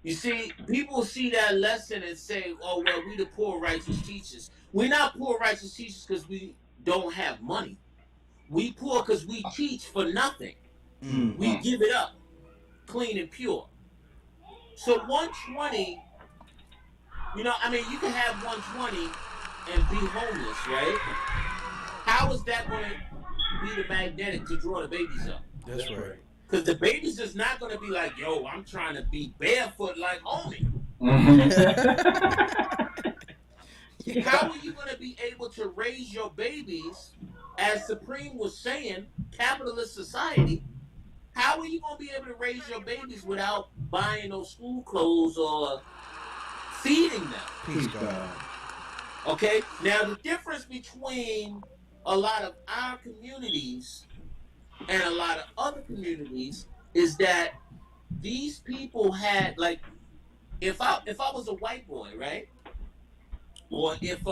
You see, people see that lesson and say, oh, well, we the poor righteous teachers. We're not poor righteous teachers because we don't have money. We poor because we teach for nothing. We give it up, clean and pure. So 120, you can have 120 and be homeless, right? How is that going to be the magnetic to draw the babies up? That's right. Because the baby's just not going to be like, yo, I'm trying to be barefoot like homie. How are you going to be able to raise your babies, as Supreme was saying, capitalist society? How are you going to be able to raise your babies without buying those school clothes or feeding them? Peace, God. Okay? Now, the difference between a lot of our communities and a lot of other communities is that these people had, like, if I was a white boy, right? Or if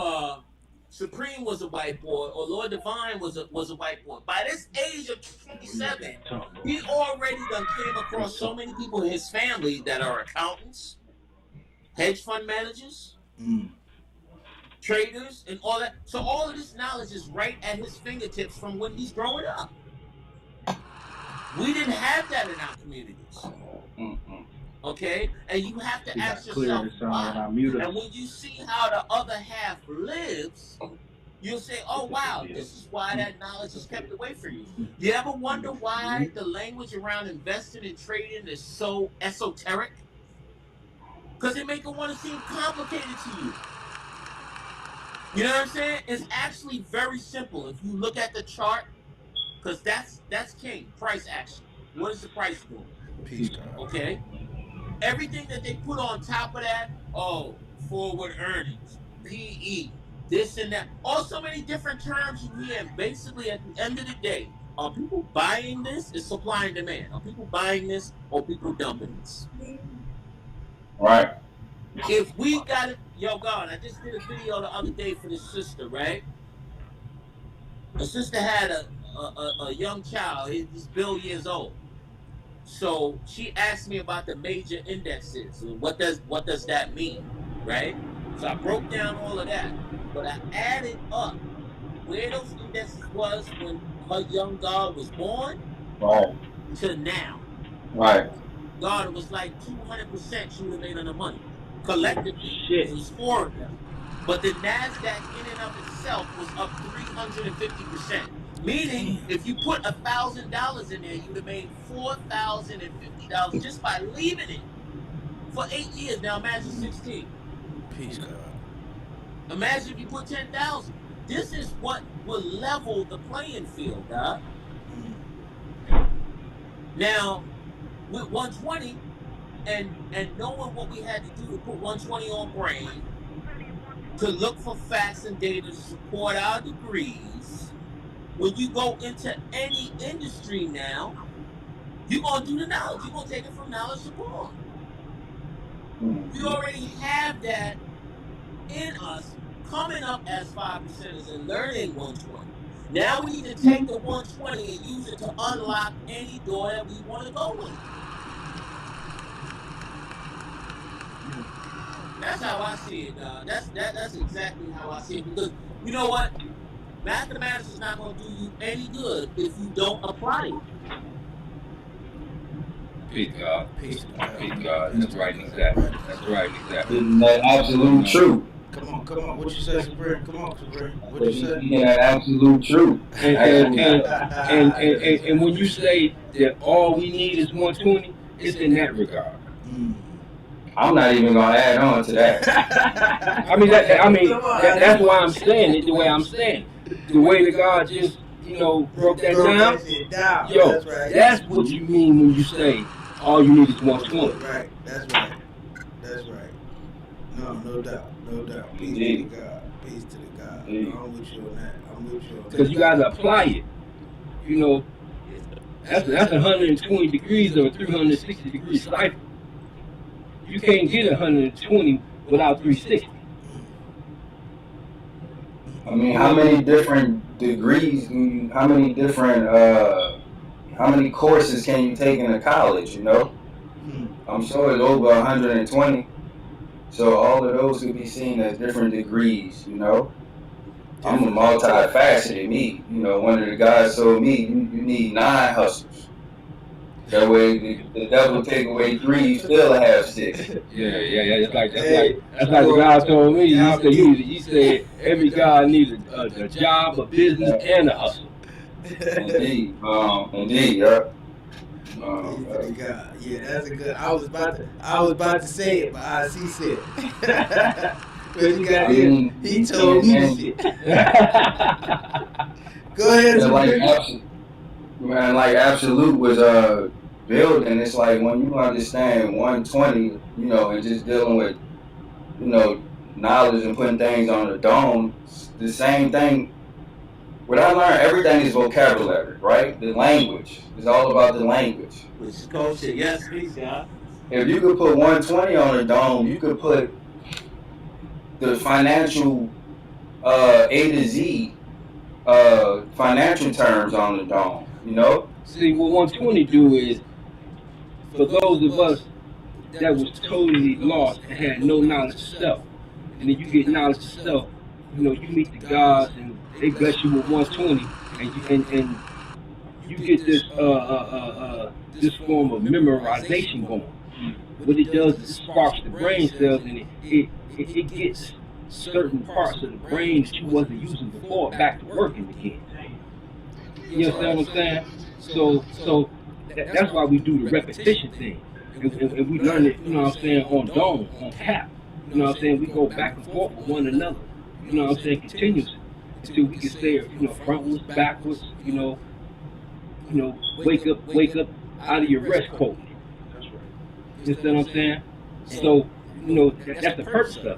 Supreme was a white boy, or Lord Divine was a white boy. By this age of 27, he already done came across so many people in his family that are accountants, hedge fund managers, traders, and all that. So all of this knowledge is right at his fingertips from when he's growing up. We didn't have that in our communities. Okay? And you have to ask yourself why. And when you see how the other half lives, you'll say, oh, wow, this is why that knowledge is kept away from you. You ever wonder why the language around investing and trading is so esoteric? Because they make it want to seem complicated to you. You know what I'm saying? It's actually very simple. If you look at the chart, because that's king, price action. What is the price doing? Peace, God. Okay? Everything that they put on top of that, forward earnings, PE, this and that, so many different terms you hear. And basically, at the end of the day, are people buying this? Is supply and demand? Are people buying this or people dumping this? Right. If we got it, yo, God, I just did a video the other day for this sister, right? The sister had a young child. He's Bill years old. So she asked me about the major indexes and what does that mean, right? So I broke down all of that, but I added up where those indexes was when her young God was born, Right. to now. Right. God, it was like 200% she would have made on the money collectively. Shit. It was four of them, but the Nasdaq in and of itself was up 350%. Meaning, if you put $1,000 in there, you'd have made $4,050 just by leaving it for 8 years. Now imagine 16. Peace, God. Imagine if you put 10,000. This is what will level the playing field, God. Now, with 120 and knowing what we had to do to put 120 on brain, to look for facts and data to support our degrees. When you go into any industry now, you're going to do the knowledge. You're going to take it from knowledge support. We already have that in us coming up as 5%ers and learning 120. Now we need to take the 120 and use it to unlock any door that we want to go in. That's how I see it, dog. That's exactly how I see it. Because you know what? Mathematics is not going to do you any good if you don't apply it. Peace, God. Peace to the God. Peace, God. That's right and exactly. That's right and exactly. Isn't that absolute truth? Come on. What you say, Supreme? Come on, Supreme. What you say? Speaking that absolute truth. And when you say that all we need is 120, it's in that regard. I'm not even gonna add on to that. That's why I'm saying it the way I'm saying it. The way that God just, broke that down. Yo, that's what you mean when you say all you need is 120. Right. That's right. No doubt. Peace to the God. I'm with you on that. Because you gotta apply it. That's 120 degrees or a 360 degree cycle. You can't get 120 without 360. I mean, how many different degrees? How many courses can you take in a college? I'm sure it's over 120. So all of those could be seen as different degrees. I'm a multifaceted me. One of the guys told me you need 9 hustles. That way, the devil take away 3, you still have 6. Yeah. That's like the guy told me. He said every guy needs a job, a business, and a hustle. Indeed, yeah. Yeah, that's a good. I was about to say it, but I see said it. He told me shit. Go ahead. Like absolute was building. It's like when you understand 120, and just dealing with, knowledge and putting things on the dome. The same thing. What I learned, everything is vocabulary, right? The language. It's all about the language. Which is culture. Yes, please, God. If you could put 120 on the dome, you could put the financial A to Z financial terms on the dome, See, what 120 do is, for those of us that was totally lost and had no knowledge of self, and then you get knowledge of self, you meet the gods and they bless you with 120, and you get this this form of memorization going. What it does is it sparks the brain cells, and it gets certain parts of the brain that you wasn't using before back to working again. You understand what I'm saying? So that's why we do the repetition thing, and we learn it. On dome, on cap. We go back and forth with one another. Continuously until we can stay, frontwards, backwards. Wake up out of your rest quoting. You understand what I'm saying? So, that's the purpose of it.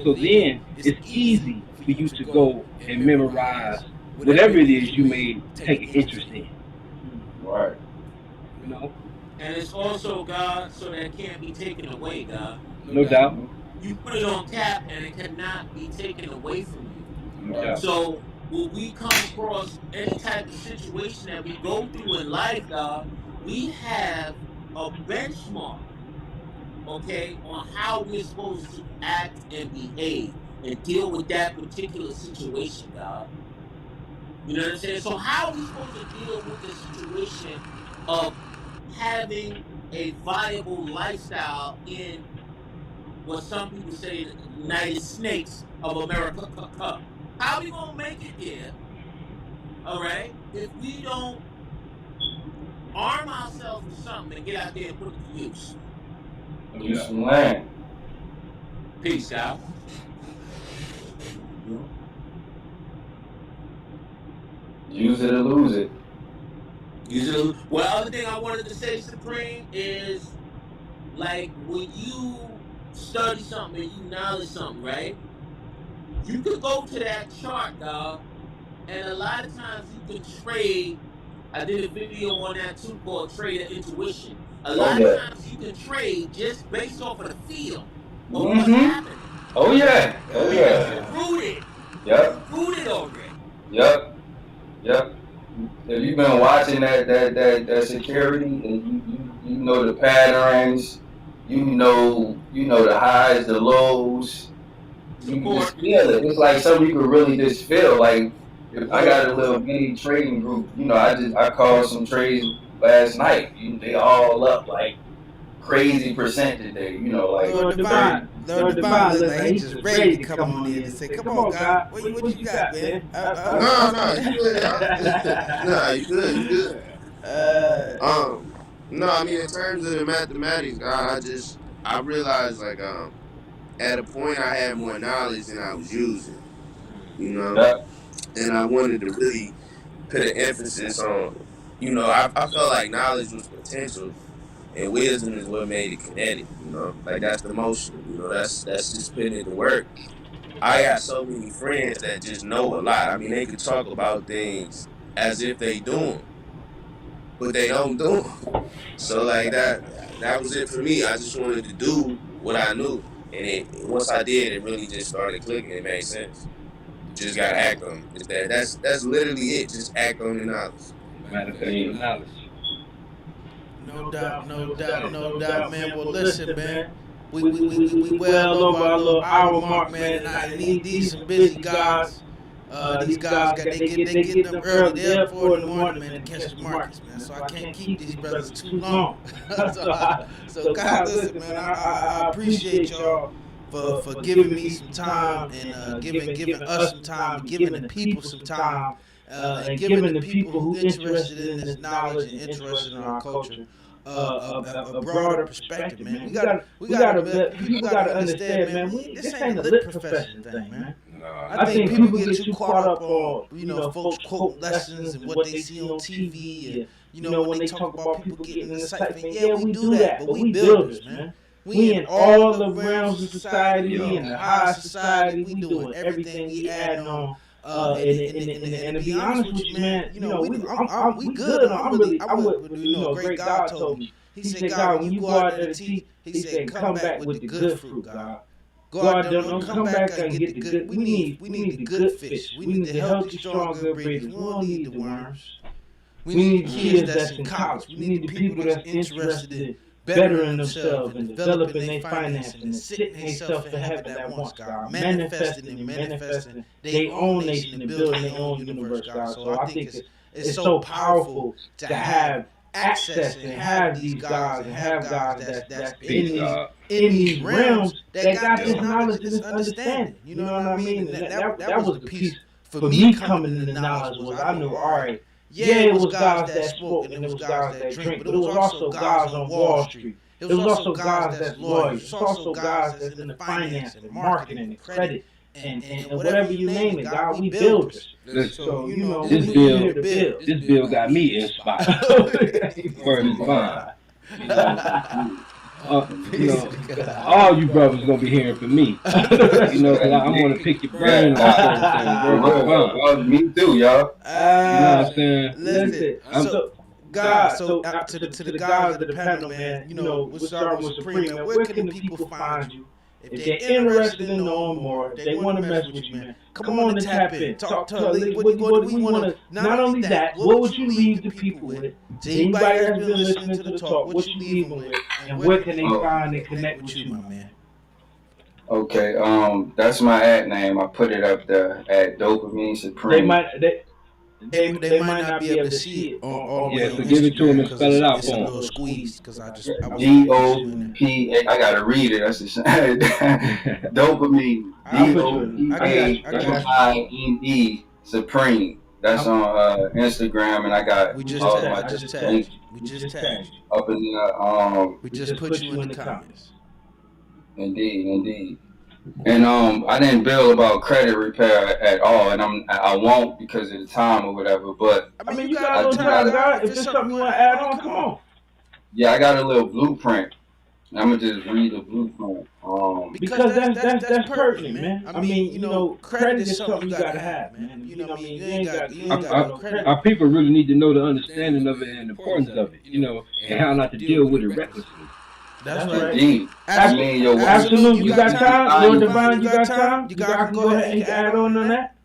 So then it's easy for you to go and memorize whatever it is you may take an interest in. Right. And it's also, God, so that it can't be taken away, God. No doubt. You put it on cap and it cannot be taken away from you. Right. So when we come across any type of situation that we go through in life, God, we have a benchmark, okay, on how we're supposed to act and behave and deal with that particular situation, God. You know what I'm saying? So how are we supposed to deal with the situation of having a viable lifestyle in what some people say the United States of America? How are we going to make it there, all right, if we don't arm ourselves with something and get out there and put it to use? Use some land. Peace out. Use it or lose it. Well, other thing I wanted to say, Supreme, is like when you study something and you knowledge something, right? You could go to that chart, dog, and a lot of times you can trade. I did a video on that too called Trader Intuition. A lot of times you can trade just based off of the feel of what's happening. Oh yeah. You rooted. Yep. You rooted already. Yep. if you've been watching that security and you know the patterns, you know the highs, the lows, you can just feel it. It's like something you can really just feel. Like if I got a little mini trading group, I called some trades last night. They all up like crazy percent today. Like Lord 30. Divine, look like he just ready to come on in and say, "Come on, God, what you got, man?" No, you good. Nah, you good. You good. No, I mean in terms of the mathematics, God, I realized like at a point I had more knowledge than I was using, you know, Yeah. and I wanted to really put an emphasis on, I felt like knowledge was potential and wisdom is what made it kinetic, like that's the motion, that's just putting it to work. I got so many friends that just know a lot. I mean, they could talk about things as if they do them, but they don't do them. So like that was it for me. I just wanted to do what I knew, and once I did, it really just started clicking. It made sense. You just gotta act on it. That's literally it. Just act on the knowledge. Manifest your knowledge. No doubt, man. Well, listen, man. We well over our little hour mark, man, tonight. And these some busy guys. These guys they get them early. They're up 4 in the morning, man, to catch the markets, man. So I can't keep these brothers too long. so guys, listen, man. I appreciate y'all for giving me some time and giving us some time, and giving the people some time, and giving the people who interested in this knowledge and interested in our culture a broader perspective, man. People gotta understand, man. This ain't a lip profession thing, man. No, I think people get too caught up on folks quote lessons and what they see on TV, and when they talk about people getting in the site, yeah, we do that, but we builders, man. We in all the realms of society, we in the high society, we doing everything, we adding on. And to be honest with you, man, we good. A great God told me. He said, God, when you go out there to teach, he said, come back with the good fruit, God. Go out there, don't come back and get the good. We need the good fish. We need the healthy, strong, good breeders. We don't need the worms. We need kids that's in college. We need the people that's interested in bettering themselves and developing their financing and sitting themselves in heaven at once, God. Manifesting their own nation and building their own universe, God. So I think it's so powerful to have access and have these guys and have guys that's in these realms that got this knowledge and this understanding. You know what I mean? And that was the piece for me coming into knowledge was I knew, all right, yeah, it was guys that spoke and it was guys that drink, but it was also guys on Wall Street. It was also guys that's lawyers. It was also guys that's in the finance and marketing and credit and whatever you name it, God, we builders. So, this bill got me inspired. Word is fine. All you brothers gonna be hearing from me. Cause I want to pick your brain on certain things. Me too, y'all. You know what I'm saying? Listen, to the guys of the panel, man. We're starting with Supreme, man. Where can the people find you? If they're interested in knowing more, if they want to mess with you, man, come on and tap in. Talk to us. We want to, not only that, what would you leave the people with? To anybody that's been listening to the talk, what you leave them with? And where can they find and connect with you, my man? Okay, that's my ad name. I put it up there at Dopamine Supreme. They might not be able to see it on so give it to them and spell it out for them. It's a little squeeze because I DOP. I gotta read it. That's the Dopamine. DOPAMINE Supreme. That's on Instagram, and I got we just tagged you. Up in the we just put you in the comments. Indeed. And I didn't build about credit repair at all, and I won't because of the time or whatever. But I mean, you got a little time, God. If there's something you want to add on, come on. Yeah, I got a little blueprint. I'm gonna just read the blueprint. Because that's pertinent, man. I mean, credit is something you gotta have, man. You ain't got no credit. Our people really need to know the understanding of it and the importance of it, and how not to deal with it recklessly. That's right. Indeed. Absolutely. You got time? Lord Divine, you got time? You guys can go ahead and add on that?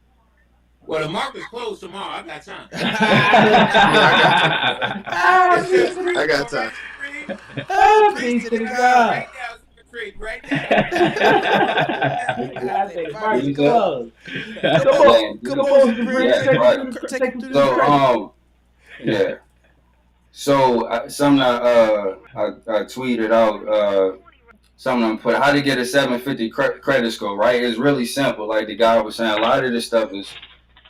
Well, the market's closed tomorrow. I got time. I It's got time. free. I You got all right, time. free? Peace to the Right God. now, free. Right now. I say the What market's you said? closed. Come Yeah, on, come on, Supreme. yeah, right. Take him through this So credit. yeah. So something I tweeted out something I put how to get a 750 credit score. Right, it's really simple. Like the guy was saying, a lot of this stuff is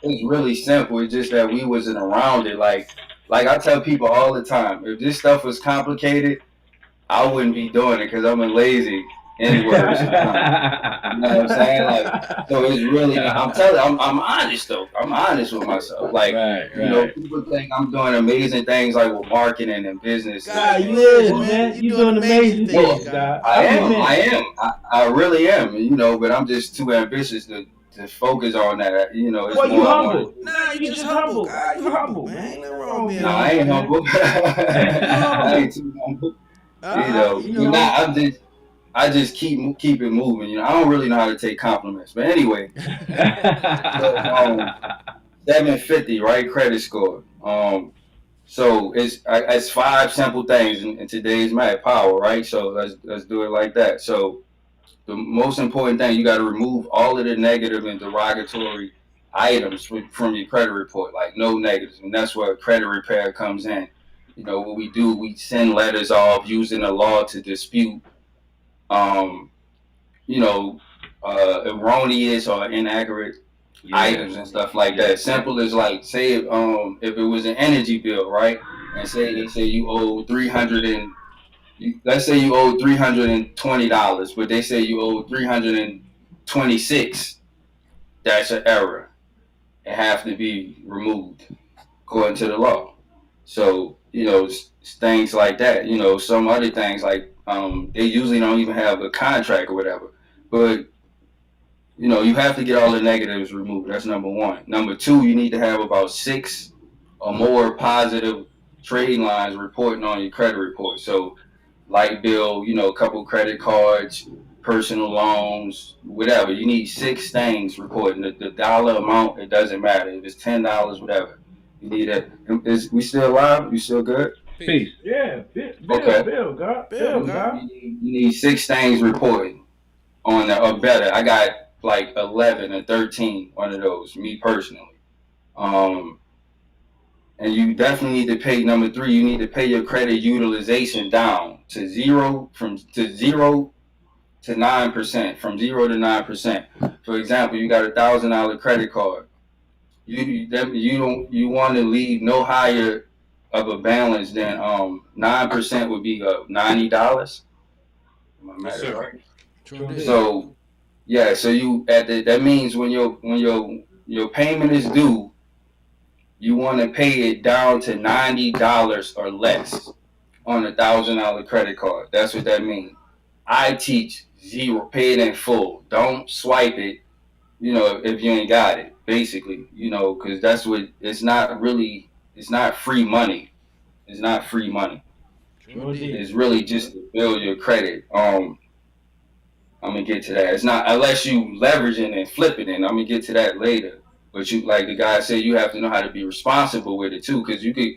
it's really simple. It's just that we wasn't around it. Like I tell people all the time, if this stuff was complicated, I wouldn't be doing it because I'm a lazy N-word sometimes. You know what I'm saying? Like, so it's really, I'm telling you, I'm honest though. I'm honest with myself. Like, you know, people think I'm doing amazing things like with marketing and business. God, you is, man. You doing amazing things, God. I am. I really am. You know, but I'm just too ambitious to focus on that. You know, it's Well, more you I humble. want. Nah, you just humble, God. You humble, man. Ain't nothing wrong with being Nah, I ain't humble. I ain't too humble. You know, I just keep it moving. You know, I don't really know how to take compliments, but anyway. So 750, right? Credit score. So it's five simple things in today's math power, right? So let's do it like that. So the most important thing, you got to remove all of the negative and derogatory items from your credit report, like no negatives, and that's where credit repair comes in. You know what we do? We send letters off using the law to dispute, um, you know, erroneous or inaccurate items and stuff like that. Simple as like, say if it was an energy bill, right? And say they say you owe 300 and let's say you owe $320, but they say you owe 326. That's an error. It have to be removed according to the law. So you know things like that. You know some other things like they usually don't even have a contract or whatever, but you know, you have to get all the negatives removed. That's number one. Number two, you need to have about 6 or more positive trade lines reporting on your credit report. So, light bill, you know, a couple credit cards, personal loans, whatever. You need 6 things reporting. The dollar amount, it doesn't matter. If it's $10, whatever. You need that. Is we still alive? You still good? Peace. Yeah, Okay. Bill, God. You need 6 things reporting on or better. I got like 11 or 13, one of those, me personally. Um, and you definitely need to pay number 3. You need to pay your credit utilization down to zero to 9%, from 0 to 9%. For example, you got $1,000 credit card. You want to leave no higher of a balance than 9% would be $90. Am I Yes, math sir. right? True. So yeah, so you that means when your payment is due, you want to pay it down to $90 or less on $1,000 credit card. That's what that means. I teach zero, pay it in full. Don't swipe it. You know, if you ain't got it, basically. You know, because that's what it's not really. It's not free money. It's not free money. It's really just to build your credit. I'm gonna get to that. It's not unless you leveraging and flipping it. I'm gonna get to that later. But you, like the guy said, you have to know how to be responsible with it too, because you could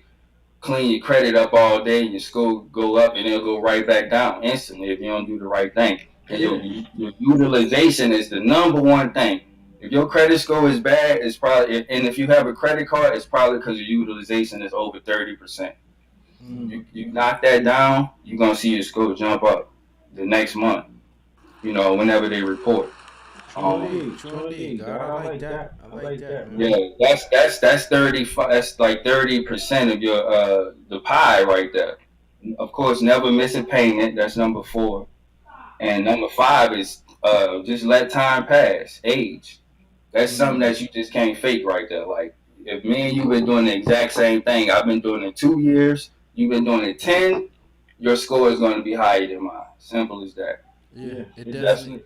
clean your credit up all day and your score go up and it'll go right back down instantly if you don't do the right thing. And your utilization is the number one thing. If your credit score is bad, it's probably, and if you have a credit card, it's probably because your utilization is over 30%. You knock that down, you're gonna see your score jump up the next month. You know, whenever they report. True indeed, God. I like that. I like that, man. Yeah, that's 35. That's like 30% of your the pie right there. Of course, never miss a payment. That's number 4, and number 5 is just let time pass. Age. That's something that you just can't fake right there. Like if me and you been doing the exact same thing, I've been doing it 2 years. You've been doing it 10. Your score is going to be higher than mine. Simple as that. Yeah, it definitely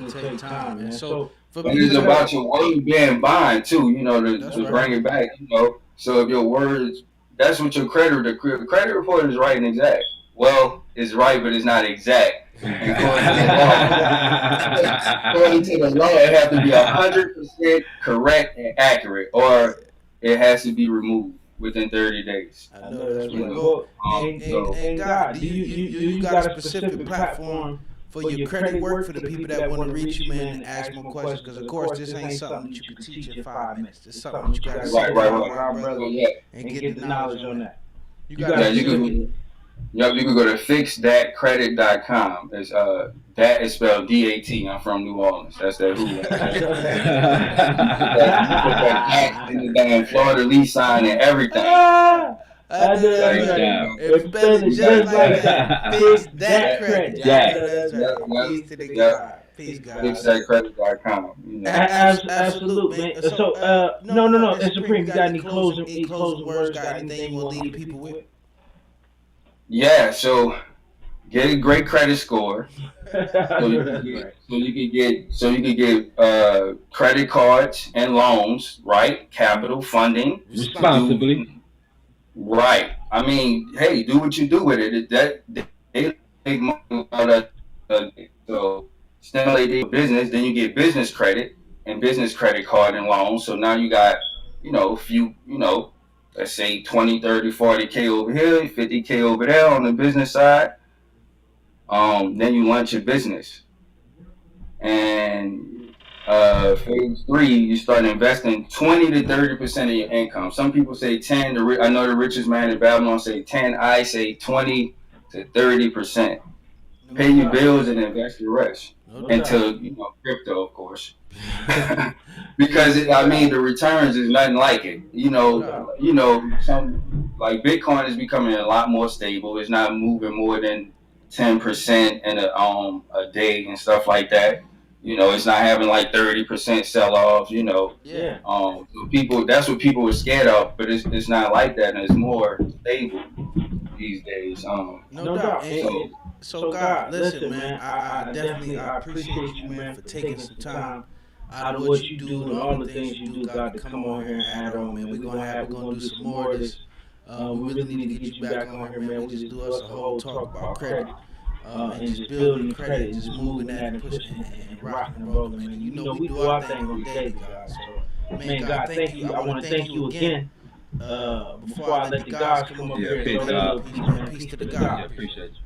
take time, man. So for And people it's that about your word being bond too, you know, that's to right. bring it back, you know. So if your words, that's what your the credit report is right and exact. Well, it's right, but it's not exact. And according to the law, it has to be 100% correct and accurate, or it has to be removed within 30 days. I know that's You right. know, Well, so and God, do you got a specific platform for your credit work for the people that want to reach you, man, and ask more questions? Because of course, this ain't something that you can teach in 5 minutes. It's something that you got to sit down with our So brother yeah, and get the knowledge on that. You got yeah, a specific. you can go to fixthatcredit.com. It's that is spelled DAT. I'm from New Orleans. That's that who. You put that at in the damn Florida lease sign and everything. I know that's right. If you spell it just like that, fix that credit. I know that's right. Peace to the God. Peace, God. Fixthatcredit.com. You know. Absolute, man. So, no. And Supreme, you got any closing words? Got anything you want to leave the people with? Yeah. So get a great credit score. So you can get credit cards and loans, right? Capital funding Responsibly. Right. I mean, hey, do what you do with it. That they make money out of so stimulate their business. Then you get business credit and business credit card and loans. So now you got, let's say 20, 30, 40K over here, 50K over there on the business side. Then you launch your business. And phase 3, you start investing 20 to 30% of your income. Some people say 10. I know the richest man in Babylon say 10. I say 20 to 30%. Pay your bills and invest the rest until crypto, of course. Because the returns is nothing like it. Some like Bitcoin is becoming a lot more stable. It's not moving more than 10% in a day and stuff like that. It's not having like 30% sell offs. Yeah. So that's what people were scared of, but it's not like that, and it's more stable these days. No doubt. So God, listen, man. I definitely I appreciate you, man, for taking some time out of what you do and all the things you do, God, to come on here and add on, man. We're gonna do some more of this. We really need to get you back on here, man. We just do us a whole talk about credit. And just building the credit and just moving that and pushing and rocking and rolling, man. And we do our thing on the daily, God. So, man, God, thank you. I want to thank you again. Before I let the gods come up here and throw their little piece, man. Peace to the God. Yeah, appreciate you.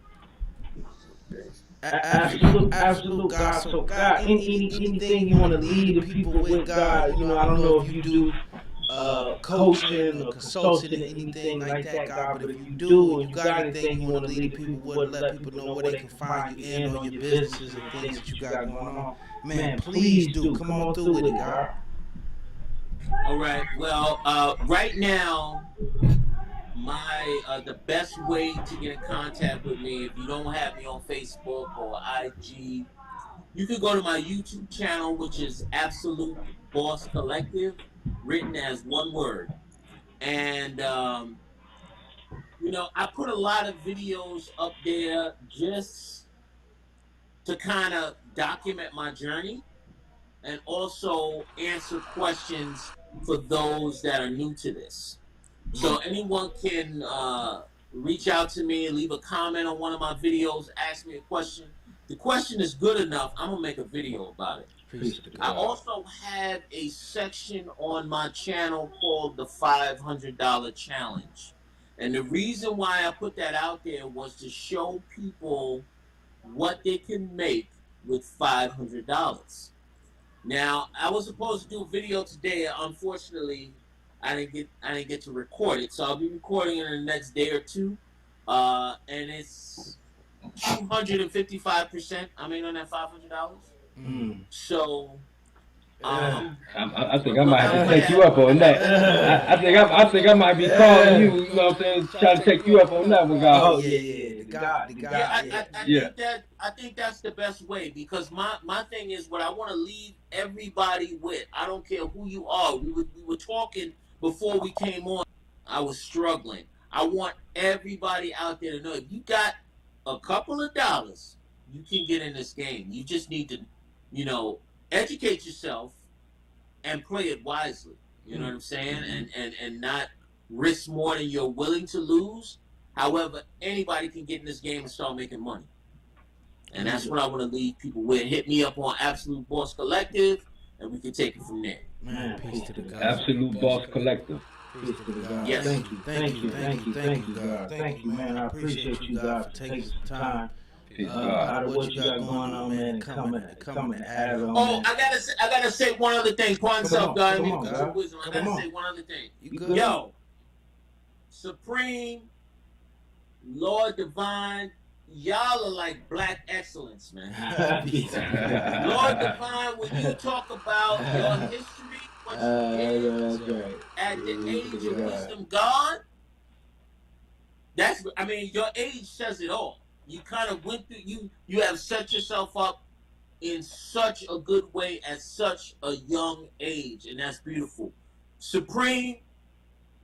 Absolute God. So God, anything you want to lead the people with, God. I don't know if you do coaching or consulting or anything like that, God. But if you do, and you got anything you want to lead the people with, let people know where they can find you in on your businesses and things that you got going on, man, please do. Come on through with it, God. All right. Well, right now, the best way to get in contact with me, if you don't have me on Facebook or IG, you can go to my YouTube channel, which is Absolute Boss Collective, written as one word. And I put a lot of videos up there just to kind of document my journey and also answer questions for those that are new to this. So anyone can reach out to me, leave a comment on one of my videos, ask me a question. The question is good enough, I'm going to make a video about it. I also have a section on my channel called the $500 Challenge. And the reason why I put that out there was to show people what they can make with $500. Now, I was supposed to do a video today. Unfortunately, I didn't get to record it, so I'll be recording it in the next day or two. And it's 255%. I made on that $500. So. I think I might have to take you up on that. I think I might be calling you. You know what I'm saying? Trying to take you up on that one, God. Oh yeah. I think that's the best way, because my thing is what I want to leave everybody with. I don't care who you are. We were talking before we came on. I was struggling. I want everybody out there to know, if you got a couple of dollars, you can get in this game. You just need to, educate yourself and play it wisely. You know what I'm saying? And not risk more than you're willing to lose. However, anybody can get in this game and start making money. And that's what I want to leave people with. Hit me up on Absolute Boss Collective, and we can take it from there. Man, peace to the God. Absolute Boss Collective. Peace to the God. Yes. Thank you, God. Thank you, man. I appreciate you, God, for taking some time out of what you got going on, man, and coming to add on. Oh, I gotta say one other thing. What's up, God? Come on, God. I gotta say one other thing. You good? Yo, Supreme, Lord Divine, y'all are like black excellence, man. Lord Divine, when you talk about your history, what you did at the age of wisdom, God, I mean, your age says it all. You kind of went through, you have set yourself up in such a good way at such a young age, and that's beautiful. Supreme,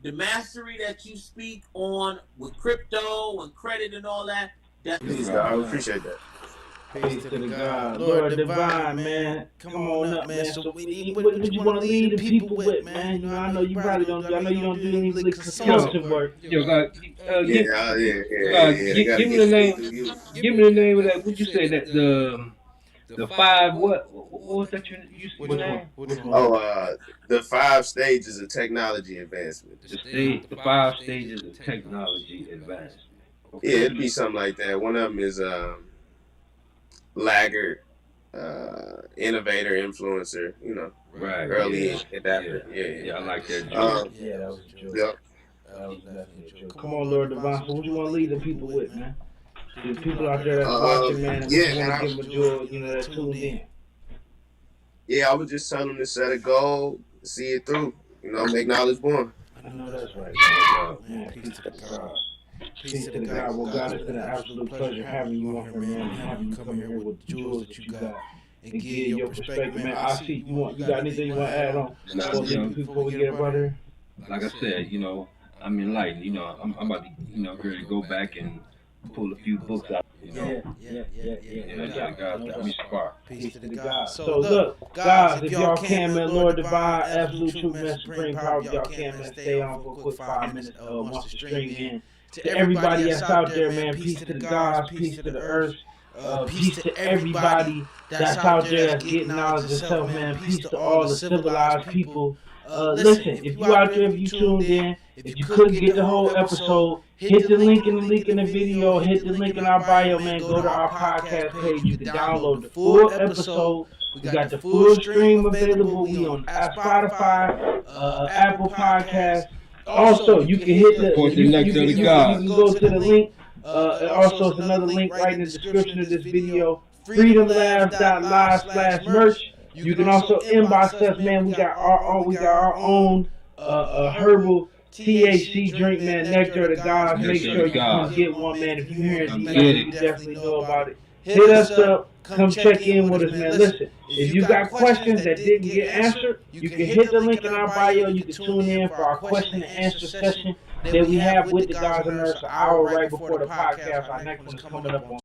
the mastery that you speak on with crypto and credit and all that, Peace, God. I appreciate that. Peace to the God. Lord Divine, man. Come on up, man. So what you want to lead the people with, man? You know, I know you probably don't. I know you don't do any consulting work. Yo, God, Yeah. give me the name. Give me the name of that. Would you say that the five? What was that? You name? Oh, the 5 stages of technology advancement. The 5 stages of technology advancement. Okay. Yeah, it'd be something like that. One of them is laggard, innovator, influencer. You know, Right. early Yeah. adapter. Yeah, I like that. Yeah, that was a joke. Yep. That was definitely a joke. Come on, Lord Divine. So what you want to lead the people with, man? The people out there that's watching, man, and we want to give them a joy, you know, that tuned in. Yeah, I would just tell them to set a goal, see it through. You know, make knowledge born. I know that's right, man. Peace to the God. Peace to the God. Well, God, it's been an absolute pleasure having you on here, man, and having you come here with the jewels that you got and give your perspective, man. I see you got anything you want to add on before we get up out here? Like I said, you know, I'm enlightened. You know, I'm about to, you know, ready to go back and pull a few books out. You know, God, got me spark. Peace to the God. So look, guys, if y'all can, man, Lord Divine, Absolute Truth, man, Supreme Power, if y'all can, man, stay on for a quick 5 minutes once the stream in. To everybody that's out there, man, peace to the gods, peace to the earth, peace to everybody that's out there that's getting knowledge of self, man. Peace to all the civilized people. Listen, if you out there, if you tuned in, if you couldn't get the whole episode, hit the link in the video, hit the link in our bio, man. Go to our podcast page. You can download the full episode. We got the full stream available. We on Spotify, Apple Podcasts. Also, you can hit you can go to the link. Also, it's another link right in the description of this video. freedomlabs.live/merch. You can also inbox us, man. We got our own herbal THC drink, man. Nectar of the Gods. Make sure you come get one, man. If you hear these, you definitely know about it. Hit us up. Come check in with us, man. Listen, if you got questions that didn't get answered, you can hit the link in our bio. You can tune in for our question and answer session that we have with the Gods and Earth an hour right before the podcast. Our next one is coming up on